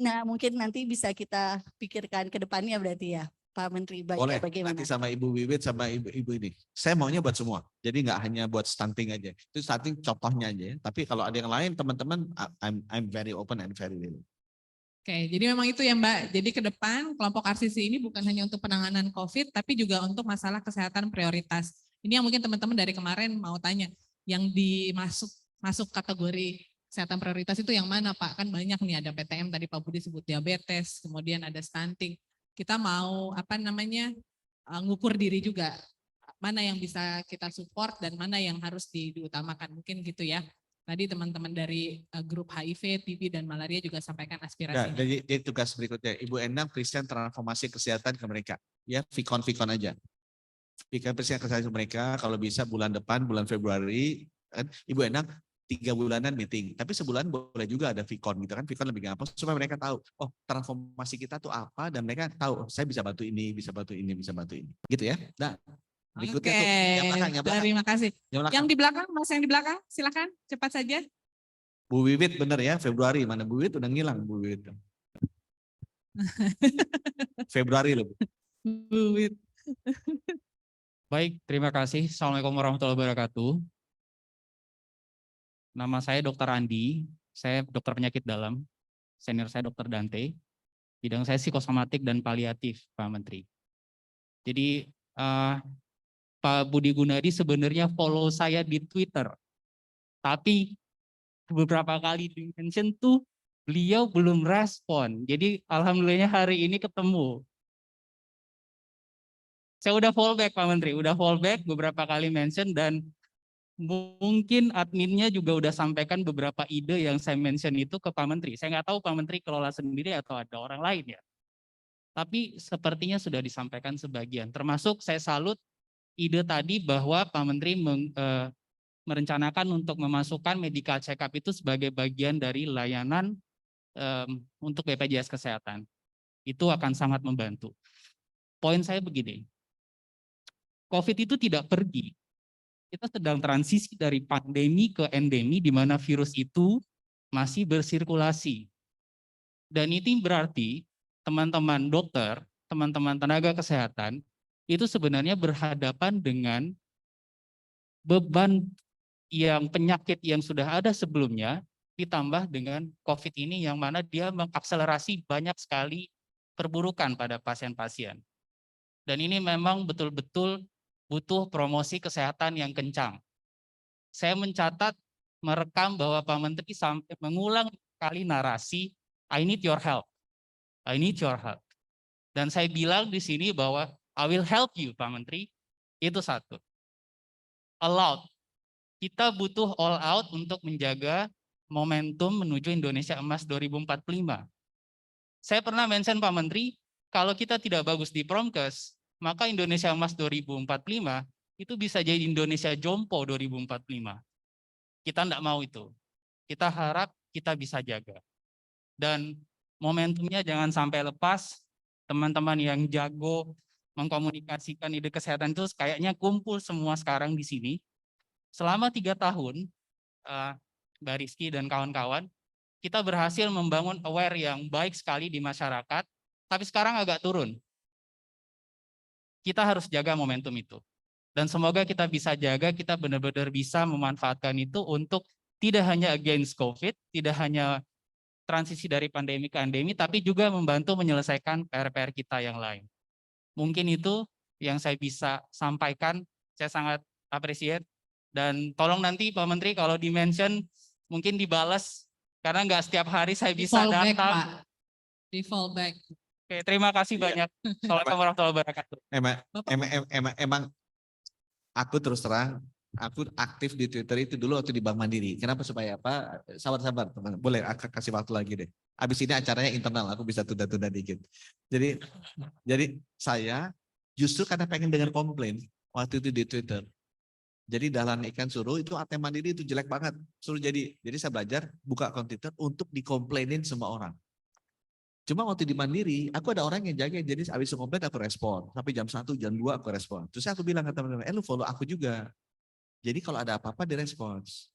Nah, mungkin nanti bisa kita pikirkan ke depannya berarti ya, Pak Menteri. Boleh, Bagaimana? nanti sama Ibu Wiwit sama Ibu ini. Saya maunya buat semua. Jadi nggak hanya buat stunting aja. Itu stunting contohnya aja ya. Tapi kalau ada yang lain teman-teman, I'm very open and very willing. Oke, jadi memang itu ya Mbak. Jadi ke depan kelompok RCC ini bukan hanya untuk penanganan COVID, tapi juga untuk masalah kesehatan prioritas. Ini yang mungkin teman-teman dari kemarin mau tanya, yang masuk kategori kesehatan prioritas itu yang mana Pak? Kan banyak nih, ada PTM tadi Pak Budi sebut diabetes, kemudian ada stunting. Kita mau ngukur diri juga, mana yang bisa kita support dan mana yang harus diutamakan, mungkin gitu ya. Tadi teman-teman dari grup HIV, TB, dan malaria juga sampaikan Ya, aspirasinya. jadi tugas berikutnya, Ibu Endang present transformasi kesehatan ke mereka. Ya, Vicon aja. Vicon present kesehatan ke mereka, kalau bisa bulan depan, bulan Februari, kan Ibu Endang 3 bulanan meeting. Tapi sebulan boleh juga ada Vicon gitu kan, Vicon lebih gampang supaya mereka tahu, oh transformasi kita tuh apa, dan mereka tahu, oh, saya bisa bantu ini, bisa bantu ini, bisa bantu ini. Gitu ya. Nah, berikutnya tuh, yang belakang. Terima kasih. Yang Yang di belakang, Mas yang di belakang, silakan cepat saja. Bu Wiwit bener ya, Februari. Mana Bu Wiwit udah ngilang Bu Wiwit. Februari loh. Bu Wit. Baik, terima kasih. Assalamualaikum warahmatullahi wabarakatuh. Nama saya Dr. Andi, saya dokter penyakit dalam. Senior saya Dr. Dante. Bidang saya psikosomatik dan paliatif, Pak Menteri. Jadi Pak Budi Gunadi sebenarnya follow saya di Twitter. Tapi beberapa kali di mention tuh beliau belum respon. Jadi alhamdulillahnya hari ini ketemu. Saya udah fallback Pak Menteri, udah fallback beberapa kali mention dan mungkin adminnya juga udah sampaikan beberapa ide yang saya mention itu ke Pak Menteri. Saya nggak tahu Pak Menteri kelola sendiri atau ada orang lain ya. Tapi sepertinya sudah disampaikan sebagian. Termasuk saya salut ide tadi bahwa Pak Menteri merencanakan untuk memasukkan medical check-up itu sebagai bagian dari layanan untuk BPJS Kesehatan. Itu akan sangat membantu. Poin saya begini, COVID itu tidak pergi. Kita sedang transisi dari pandemi ke endemi di mana virus itu masih bersirkulasi. Dan ini berarti teman-teman dokter, teman-teman tenaga kesehatan itu sebenarnya berhadapan dengan beban yang penyakit yang sudah ada sebelumnya ditambah dengan COVID ini yang mana dia mengakselerasi banyak sekali perburukan pada pasien-pasien. Dan ini memang betul-betul butuh promosi kesehatan yang kencang. Saya mencatat, merekam bahwa Pak Menteri sampai mengulang kali narasi, I need your help. I need your help. Dan saya bilang di sini bahwa I will help you, Pak Menteri. Itu satu. All out. Kita butuh all out untuk menjaga momentum menuju Indonesia Emas 2045. Saya pernah mention Pak Menteri, kalau kita tidak bagus di Promkes, maka Indonesia Emas 2045 itu bisa jadi Indonesia Jompo 2045. Kita tidak mau itu. Kita harap kita bisa jaga. Dan momentumnya jangan sampai lepas. Teman-teman yang jago mengkomunikasikan ide kesehatan itu kayaknya kumpul semua sekarang di sini. Selama 3 tahun, Mbak Rizky dan kawan-kawan, kita berhasil membangun aware yang baik sekali di masyarakat, tapi sekarang agak turun. Kita harus jaga momentum itu. Dan semoga kita bisa jaga, kita benar-benar bisa memanfaatkan itu untuk tidak hanya against COVID, tidak hanya transisi dari pandemi ke endemi, tapi juga membantu menyelesaikan PR-PR kita yang lain. Mungkin itu yang saya bisa sampaikan, saya sangat appreciate. Dan tolong nanti Pak Menteri kalau di-mention, mungkin dibalas Karena nggak setiap hari saya Di bisa fallback, datang. Pak. Di fallback. Oke, terima kasih banyak. Assalamualaikum warahmatullahi wabarakatuh. Emang aku terus terang, aku aktif di Twitter itu dulu waktu di Bank Mandiri. Kenapa? Supaya apa? Sabar-sabar teman. Boleh aku kasih waktu lagi deh. Habis ini acaranya internal, aku bisa tunda-tunda dikit. Jadi saya justru karena pengen dengar komplain waktu itu di Twitter. Jadi dahlan ikan suruh itu ATM Mandiri itu jelek banget. Suruh jadi saya belajar buka akun Twitter untuk dikomplainin semua orang. Cuma waktu di Mandiri, aku ada orang yang jaga, jadi habis komplain aku respon. Sampai jam 1, jam 2 aku respon. Terus aku bilang ke teman-teman, lu follow aku juga. Jadi kalau ada apa-apa direspons.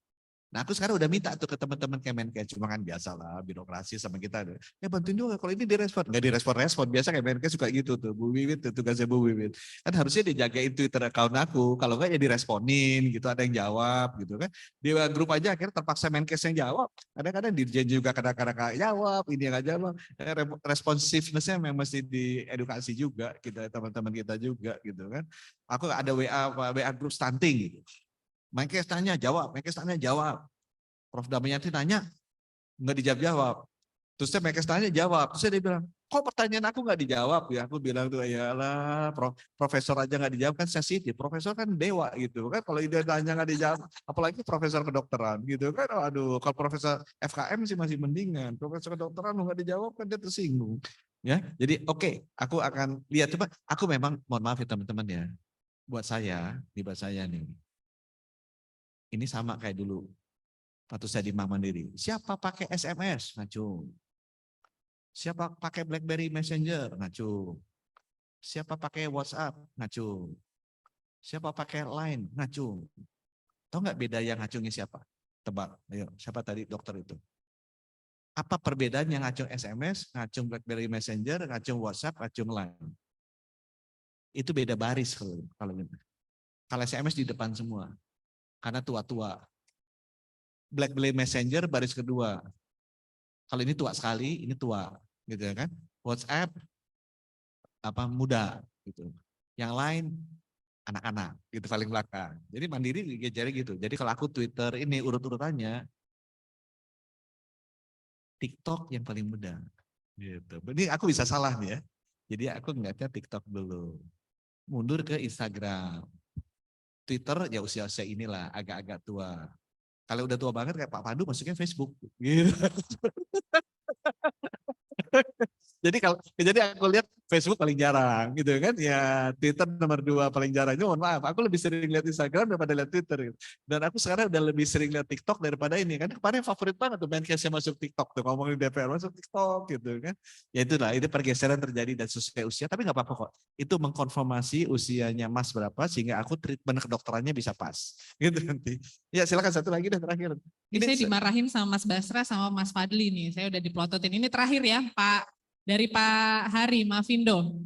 Nah aku sekarang udah minta tuh ke teman-teman Kemenkes, cuma kan biasalah birokrasi sama kita. Bantuin juga kalau ini direspon. Nggak direspon-respon, biasa Kemenkes suka gitu tuh. Bu Wiwit tuh tugasnya Bu Wiwit. Kan harusnya dijagain Twitter account aku, kalau nggak ya diresponin gitu, ada yang jawab gitu kan. Di grup aja akhirnya terpaksa Menkes yang jawab. Kadang-kadang Dirjen juga kadang-kadang nggak jawab, ini yang nggak jawab. Responsiveness-nya memang mesti diedukasi juga, kita teman-teman kita juga gitu kan. Aku ada WA grup stunting gitu. Menkes tanya jawab, Menkes tanya jawab. Prof. Damayanti nanya, nggak dijawab. Terus saya Menkes tanya jawab. Terus dia bilang, kok pertanyaan aku nggak dijawab ya? Aku bilang tuh ya lah, profesor aja nggak dijawab kan sensitif. Profesor kan dewa gitu kan. Kalau dia tanya nggak dijawab, apalagi profesor kedokteran gitu kan. Aduh, kalau profesor FKM sih masih mendingan. Profesor kedokteran nggak dijawab kan dia tersinggung. Ya, jadi oke, aku akan lihat coba. Aku memang mohon maaf ya teman-teman ya. Buat saya nih. Ini sama kayak dulu. Waktu saya di Bank Mandiri. Siapa pakai SMS? Ngacung. Siapa pakai BlackBerry Messenger? Ngacung. Siapa pakai WhatsApp? Ngacung. Siapa pakai Line? Ngacung. Tahu nggak beda yang ngacungnya siapa? Tebak. Ayo, siapa tadi dokter itu? Apa perbedaan yang ngacung SMS, ngacung BlackBerry Messenger, ngacung WhatsApp, ngacung Line? Itu beda baris kalau gitu. Kalau SMS di depan semua. Karena tua-tua. BlackBerry Messenger baris kedua. Kalau ini tua sekali, ini tua, gitu ya kan? WhatsApp muda, gitu. Yang lain anak-anak, gitu paling belakang. Jadi Mandiri jadi gitu. Jadi kalau aku Twitter ini urut-urutannya, TikTok yang paling muda, gitu. Ini aku bisa salah nih ya. Jadi aku ngeliatnya TikTok dulu, mundur ke Instagram, Twitter ya usia-usia inilah agak-agak tua. Kalau udah tua banget kayak Pak Pandu masuknya Facebook. Gitu. Jadi aku lihat Facebook paling jarang gitu kan. Ya Twitter nomor 2 paling jarang. Mohon maaf, aku lebih sering lihat Instagram daripada lihat Twitter. Gitu. Dan aku sekarang udah lebih sering lihat TikTok daripada ini. Kan kemarin favorit banget tuh Menkesnya masuk TikTok tuh. Ngomongin DPR masuk TikTok gitu kan. Ya itulah, itu pergeseran terjadi dan sesuai usia. Tapi nggak apa-apa kok. Itu mengkonfirmasi usianya Mas berapa sehingga aku treatment kedokterannya bisa pas. Gitu nanti. Ya silakan satu lagi dan terakhir. Ini saya dimarahin sama Mas Basra sama Mas Fadli nih. Saya udah diplototin. Ini terakhir ya Pak. Dari Pak Hari Mavindo.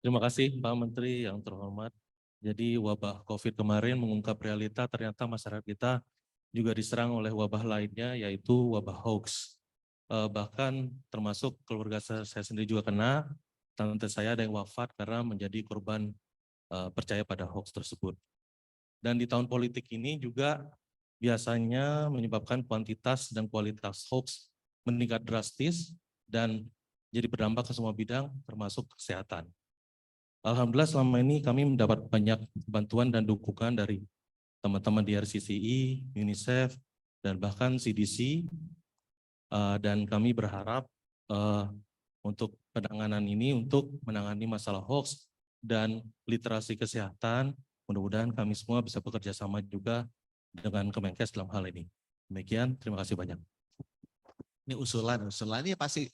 Terima kasih Pak Menteri yang terhormat. Jadi wabah COVID kemarin mengungkap realita ternyata masyarakat kita juga diserang oleh wabah lainnya yaitu wabah hoax. Bahkan termasuk keluarga saya sendiri juga kena, tante saya ada yang wafat karena menjadi korban percaya pada hoax tersebut. Dan di tahun politik ini juga biasanya menyebabkan kuantitas dan kualitas hoax meningkat drastis dan jadi berdampak ke semua bidang termasuk kesehatan. Alhamdulillah selama ini kami mendapat banyak bantuan dan dukungan dari teman-teman di RCCI, UNICEF, dan bahkan CDC. Dan kami berharap untuk penanganan ini untuk menangani masalah hoax dan literasi kesehatan, mudah-mudahan kami semua bisa bekerja sama juga dengan Kemenkes dalam hal ini. Demikian, terima kasih banyak. Ini usulan ini pasti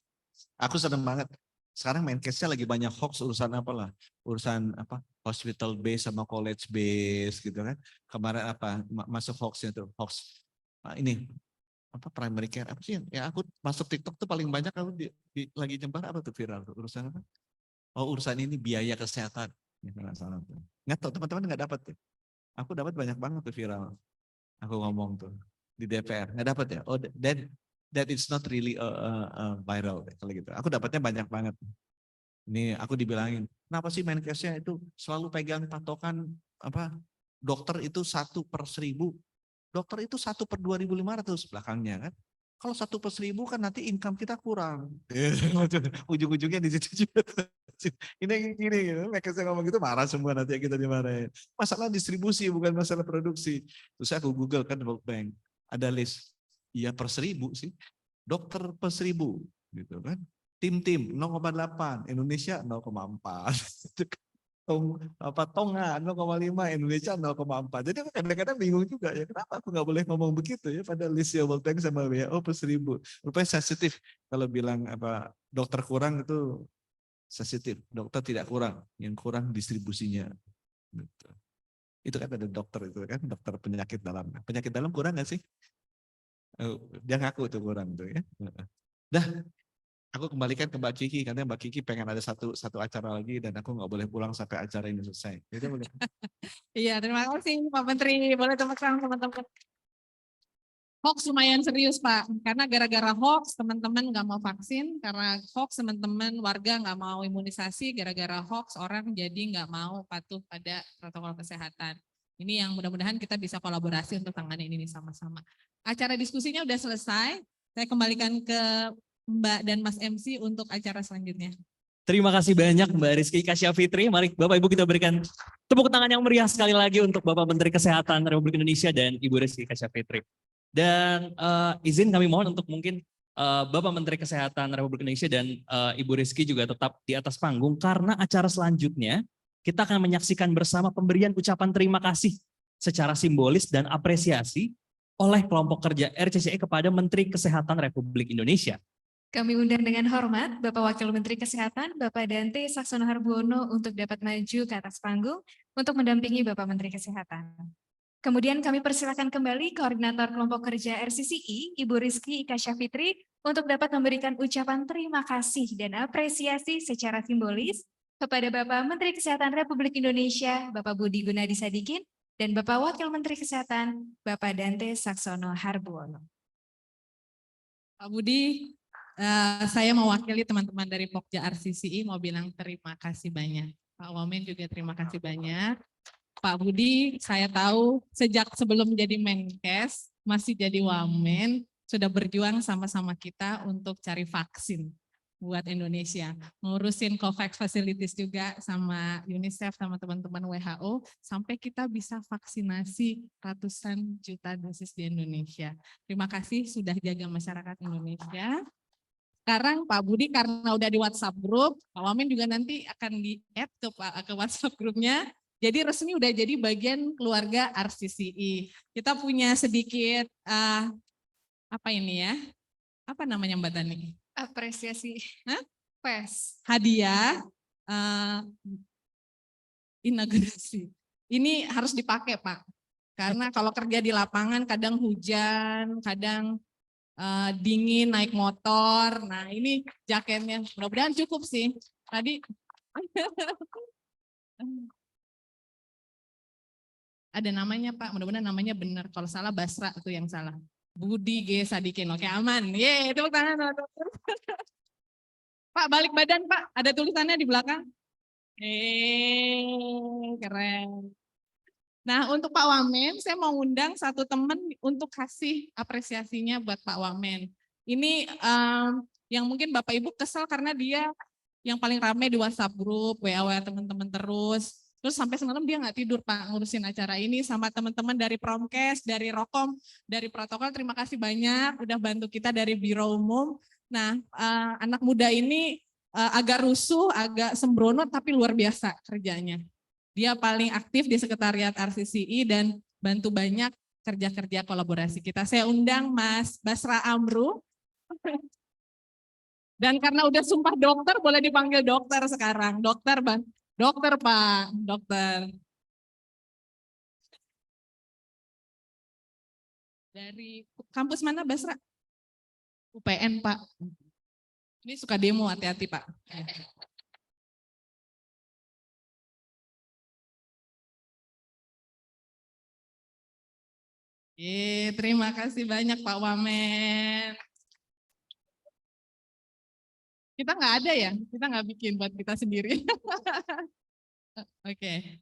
aku senang banget. Sekarang Menkesnya lagi banyak hoax urusan apalah, urusan hospital base sama college base gitu kan. Kemarin masuk hoaxnya tuh, hoax ini primary care apa sih yang aku masuk TikTok tuh paling banyak aku lagi nyebar apa tuh viral tuh urusan apa? Oh urusan ini biaya kesehatan. Nggak tahu teman-teman nggak dapat tuh. Aku dapat banyak banget tuh viral. Aku ngomong tuh di DPR nggak dapat ya. Oh that it's not really viral kalau gitu. Aku dapatnya banyak banget. Ini aku dibilangin, kenapa sih Menkesnya itu selalu pegang patokan dokter itu 1/1000. Dokter itu 1/2500 belakangnya kan. Kalau 1/1000 kan nanti income kita kurang. Ujung-ujungnya di situ juga. Ini gitu. Mereka ngomong gitu marah semua, nanti kita dimarahin. Masalah distribusi bukan masalah produksi. Terus aku Google kan World Bank. Ada list. Iya per 1000 sih. Dokter per 1000 gitu kan. Tim 0,8, Indonesia 0,4. Tonga 0,5, Indonesia 0,4. Jadi kadang-kadang bingung juga ya, kenapa aku nggak boleh ngomong begitu ya pada list World Bank sama WHO per 1000. Rupanya sensitif kalau bilang dokter kurang itu sensitif, dokter tidak kurang, yang kurang distribusinya. Gitu. Itu kan ada dokter itu kan, dokter penyakit dalam kurang nggak sih? Dia ngaku tuh kurang tuh ya. Dah, aku kembalikan ke Mbak Kiki karena Mbak Kiki pengen ada satu acara lagi dan aku nggak boleh pulang sampai acara ini selesai. Jadi boleh. Iya, terima kasih Pak Menteri. Boleh tepuk tangan teman-teman. Hoax lumayan serius Pak, karena gara-gara hoax teman-teman nggak mau vaksin, karena hoax teman-teman warga nggak mau imunisasi, gara-gara hoax orang jadi nggak mau patuh pada protokol kesehatan. Ini yang mudah-mudahan kita bisa kolaborasi untuk tangani ini sama-sama. Acara diskusinya udah selesai, saya kembalikan ke Mbak dan Mas MC untuk acara selanjutnya. Terima kasih banyak Mbak Rizky Kasya Fitri. Mari Bapak Ibu kita berikan tepuk tangan yang meriah sekali lagi untuk Bapak Menteri Kesehatan Republik Indonesia dan Ibu Rizky Kasya Fitri. Dan izin kami mohon untuk mungkin Bapak Menteri Kesehatan Republik Indonesia dan Ibu Rizky juga tetap di atas panggung karena acara selanjutnya kita akan menyaksikan bersama pemberian ucapan terima kasih secara simbolis dan apresiasi oleh kelompok kerja RCCE kepada Menteri Kesehatan Republik Indonesia. Kami undang dengan hormat Bapak Wakil Menteri Kesehatan, Bapak Dante Saxono Harbuono untuk dapat maju ke atas panggung untuk mendampingi Bapak Menteri Kesehatan. Kemudian kami persilakan kembali Koordinator Kelompok Kerja RCCI, Ibu Rizky Kasya Fitri, untuk dapat memberikan ucapan terima kasih dan apresiasi secara simbolis kepada Bapak Menteri Kesehatan Republik Indonesia, Bapak Budi Gunadi Sadikin, dan Bapak Wakil Menteri Kesehatan, Bapak Dante Saxono Harbuono. Pak Budi, saya mewakili teman-teman dari Pokja RCCI mau bilang terima kasih banyak. Pak Wamen juga terima kasih banyak. Pak Budi, saya tahu sejak sebelum jadi Menkes, masih jadi Wamen, sudah berjuang sama-sama kita untuk cari vaksin buat Indonesia. Ngurusin COVAX Facilities juga sama UNICEF, sama teman-teman WHO, sampai kita bisa vaksinasi ratusan juta dosis di Indonesia. Terima kasih sudah jaga masyarakat Indonesia. Sekarang Pak Budi karena udah di WhatsApp grup, Pak Wamen juga nanti akan di-add ke WhatsApp grupnya. Jadi resmi udah jadi bagian keluarga RCCI. Kita punya sedikit apa ini ya? Apa namanya Mbak Tani? Apresiasi. Hadiah inaugurasi. Ini harus dipakai Pak. Karena kalau kerja di lapangan kadang hujan, kadang dingin naik motor. Nah ini jaketnya, mudah-mudahan cukup sih. Tadi ada namanya Pak, mudah-mudahan namanya benar. Kalau salah Basra itu yang salah. Budi G Sadikin, oke aman. Yeay, tepuk tangan. Pak balik badan Pak, ada tulisannya di belakang. Keren. Nah untuk Pak Wamen, saya mau undang satu teman untuk kasih apresiasinya buat Pak Wamen. Ini yang mungkin Bapak Ibu kesel karena dia yang paling ramai di WhatsApp grup, WA teman-teman terus. Terus sampai semalam dia nggak tidur Pak ngurusin acara ini sama teman-teman dari Promkes, dari Rokom, dari protokol. Terima kasih banyak udah bantu kita dari Biro Umum. Nah anak muda ini agak rusuh, agak sembrono tapi luar biasa kerjanya. Dia paling aktif di Sekretariat RCCI dan bantu banyak kerja-kerja kolaborasi kita. Saya undang Mas Basra Amru. Dan karena udah sumpah dokter, boleh dipanggil dokter sekarang. Dokter Pak, dokter. Dari kampus mana Basra? UPN Pak. Ini suka demo, hati-hati Pak. Terima kasih banyak Pak Wamen. Kita nggak ada ya, kita nggak bikin buat kita sendiri. Oke.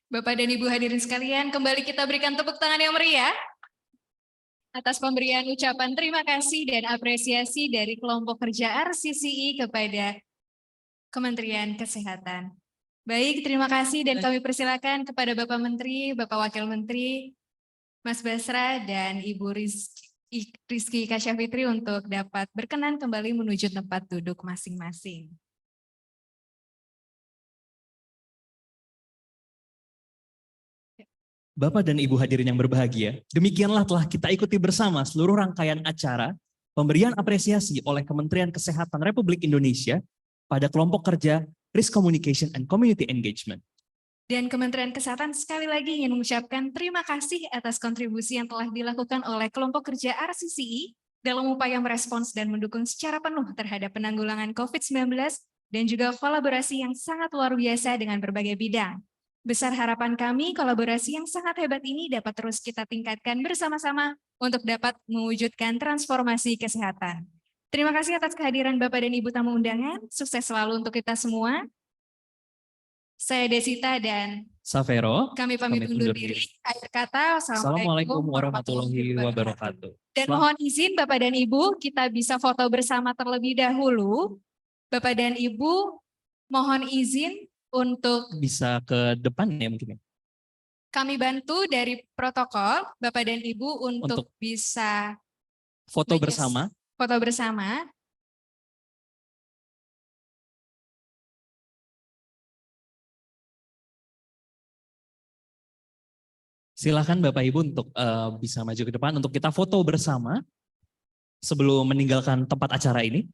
Bapak dan Ibu hadirin sekalian, kembali kita berikan tepuk tangan yang meriah atas pemberian ucapan terima kasih dan apresiasi dari kelompok kerja RCCI kepada Kementerian Kesehatan. Baik, terima kasih dan kami persilakan kepada Bapak Menteri, Bapak Wakil Menteri, Mas Basra dan Ibu Rizky Kasyafitri untuk dapat berkenan kembali menuju tempat duduk masing-masing. Bapak dan Ibu hadirin yang berbahagia, demikianlah telah kita ikuti bersama seluruh rangkaian acara pemberian apresiasi oleh Kementerian Kesehatan Republik Indonesia pada kelompok kerja Risk Communication and Community Engagement. Dan Kementerian Kesehatan sekali lagi ingin mengucapkan terima kasih atas kontribusi yang telah dilakukan oleh kelompok kerja RCCI dalam upaya merespons dan mendukung secara penuh terhadap penanggulangan COVID-19 dan juga kolaborasi yang sangat luar biasa dengan berbagai bidang. Besar harapan kami kolaborasi yang sangat hebat ini dapat terus kita tingkatkan bersama-sama untuk dapat mewujudkan transformasi kesehatan. Terima kasih atas kehadiran Bapak dan Ibu tamu undangan. Sukses selalu untuk kita semua. Saya Desita dan Savero, kami pamit undur diri. Akhir kata, Assalamualaikum warahmatullahi wabarakatuh. Dan mohon izin Bapak dan Ibu, kita bisa foto bersama terlebih dahulu. Bapak dan Ibu, mohon izin untuk Bisa ke depan ya mungkin. kami bantu dari protokol, Bapak dan Ibu untuk bisa Foto bersama. foto bersama. Silakan Bapak Ibu untuk bisa maju ke depan untuk kita foto bersama sebelum meninggalkan tempat acara ini.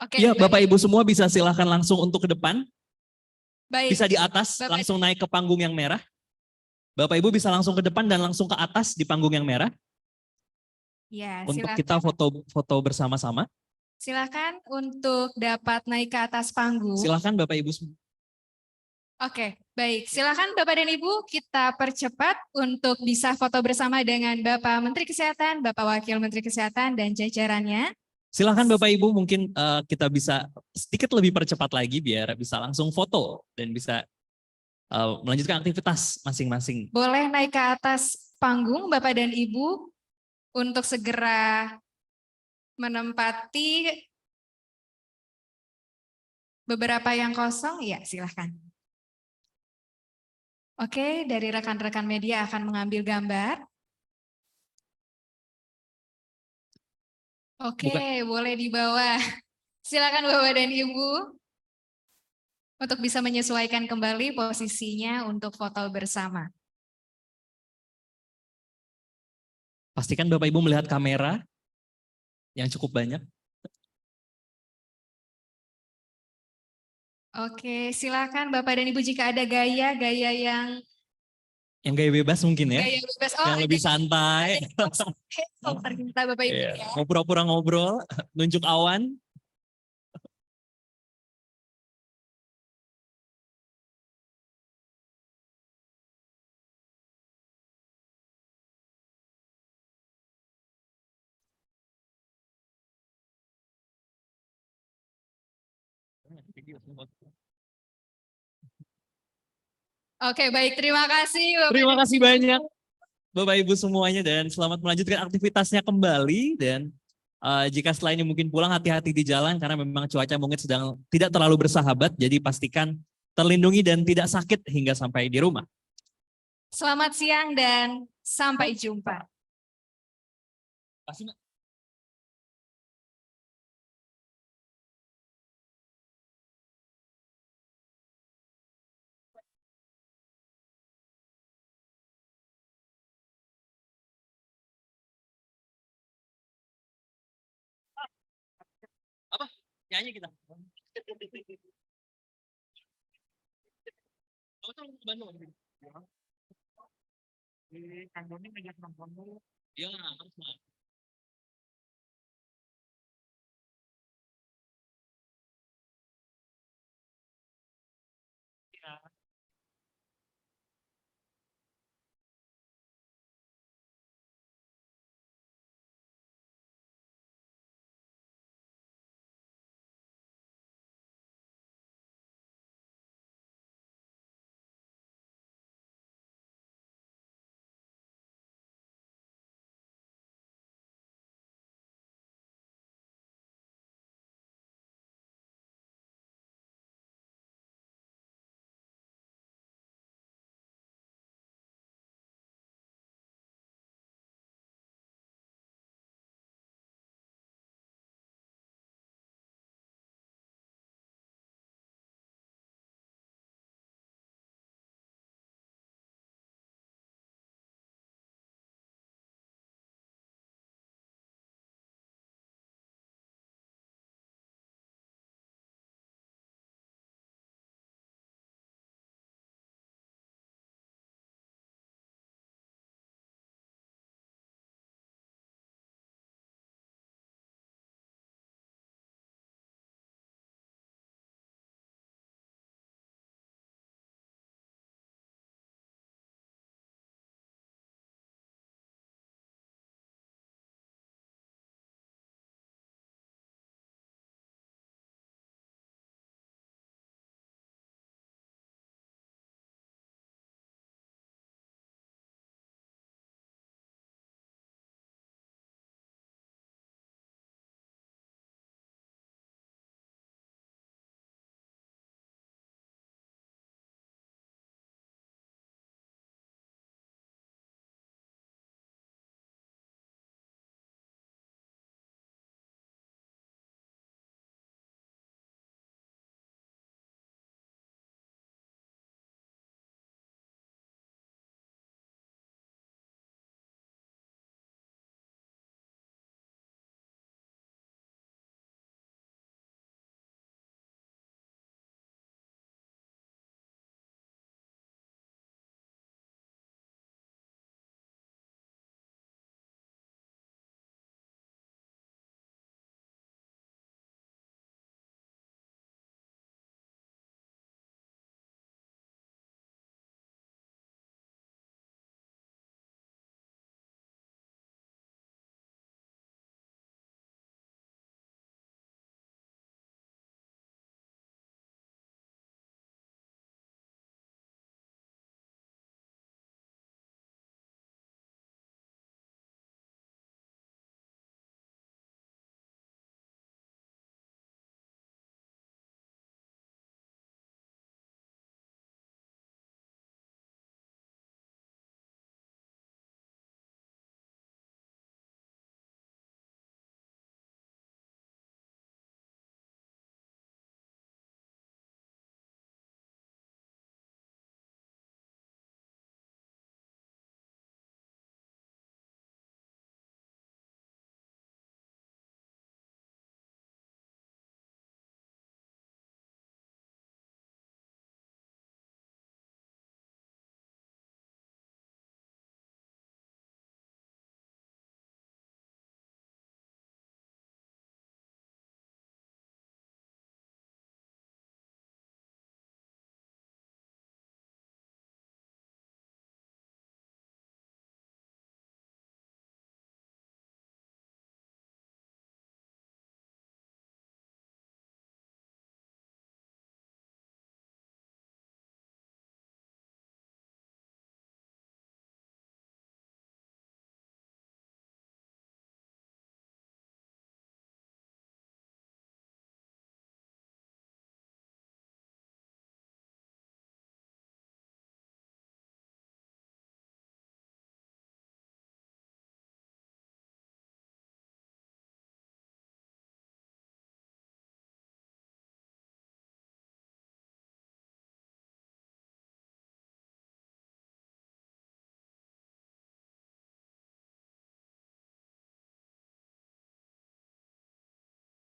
Oke, Ya, baik. Bapak Ibu semua bisa silakan langsung untuk ke depan. Baik. Bisa di atas, Bapak- langsung naik ke panggung yang merah. Bapak Ibu bisa langsung ke depan dan langsung ke atas di panggung yang merah Ya, untuk silakan. kita foto bersama-sama. Silakan untuk dapat naik ke atas panggung. Silakan Bapak Ibu semua. Oke, baik. Silakan Bapak dan Ibu kita percepat untuk bisa foto bersama dengan Bapak Menteri Kesehatan, Bapak Wakil Menteri Kesehatan dan jajarannya. Silakan Bapak Ibu mungkin kita bisa sedikit lebih percepat lagi biar bisa langsung foto dan bisa melanjutkan aktivitas masing-masing. Boleh naik ke atas panggung Bapak dan Ibu untuk segera menempati beberapa yang kosong. Ya, silakan. Oke, dari rekan-rekan media akan mengambil gambar. Oke, boleh dibawa. Silakan Bapak dan Ibu untuk bisa menyesuaikan kembali posisinya untuk foto bersama. Pastikan Bapak Ibu melihat kamera yang cukup banyak. Oke, silakan Bapak dan Ibu jika ada gaya yang gaya bebas mungkin ya. gaya bebas. Yang lebih santai. Ternyata Bapak Ibu ya. Mau pura-pura ngobrol, nunjuk awan. Oke, baik. Terima kasih Bapak. Terima kasih banyak Bapak Ibu semuanya dan selamat melanjutkan aktivitasnya kembali dan jika setelah ini mungkin pulang hati-hati di jalan karena memang cuaca mungkin sedang tidak terlalu bersahabat jadi pastikan terlindungi dan tidak sakit hingga sampai di rumah. Selamat siang dan sampai jumpa. Apa? Nyanyi kita. Kamu tuh ke Bandung? Di kantornya ngajak nongkrong dulu. Iya, harus mah. Iya.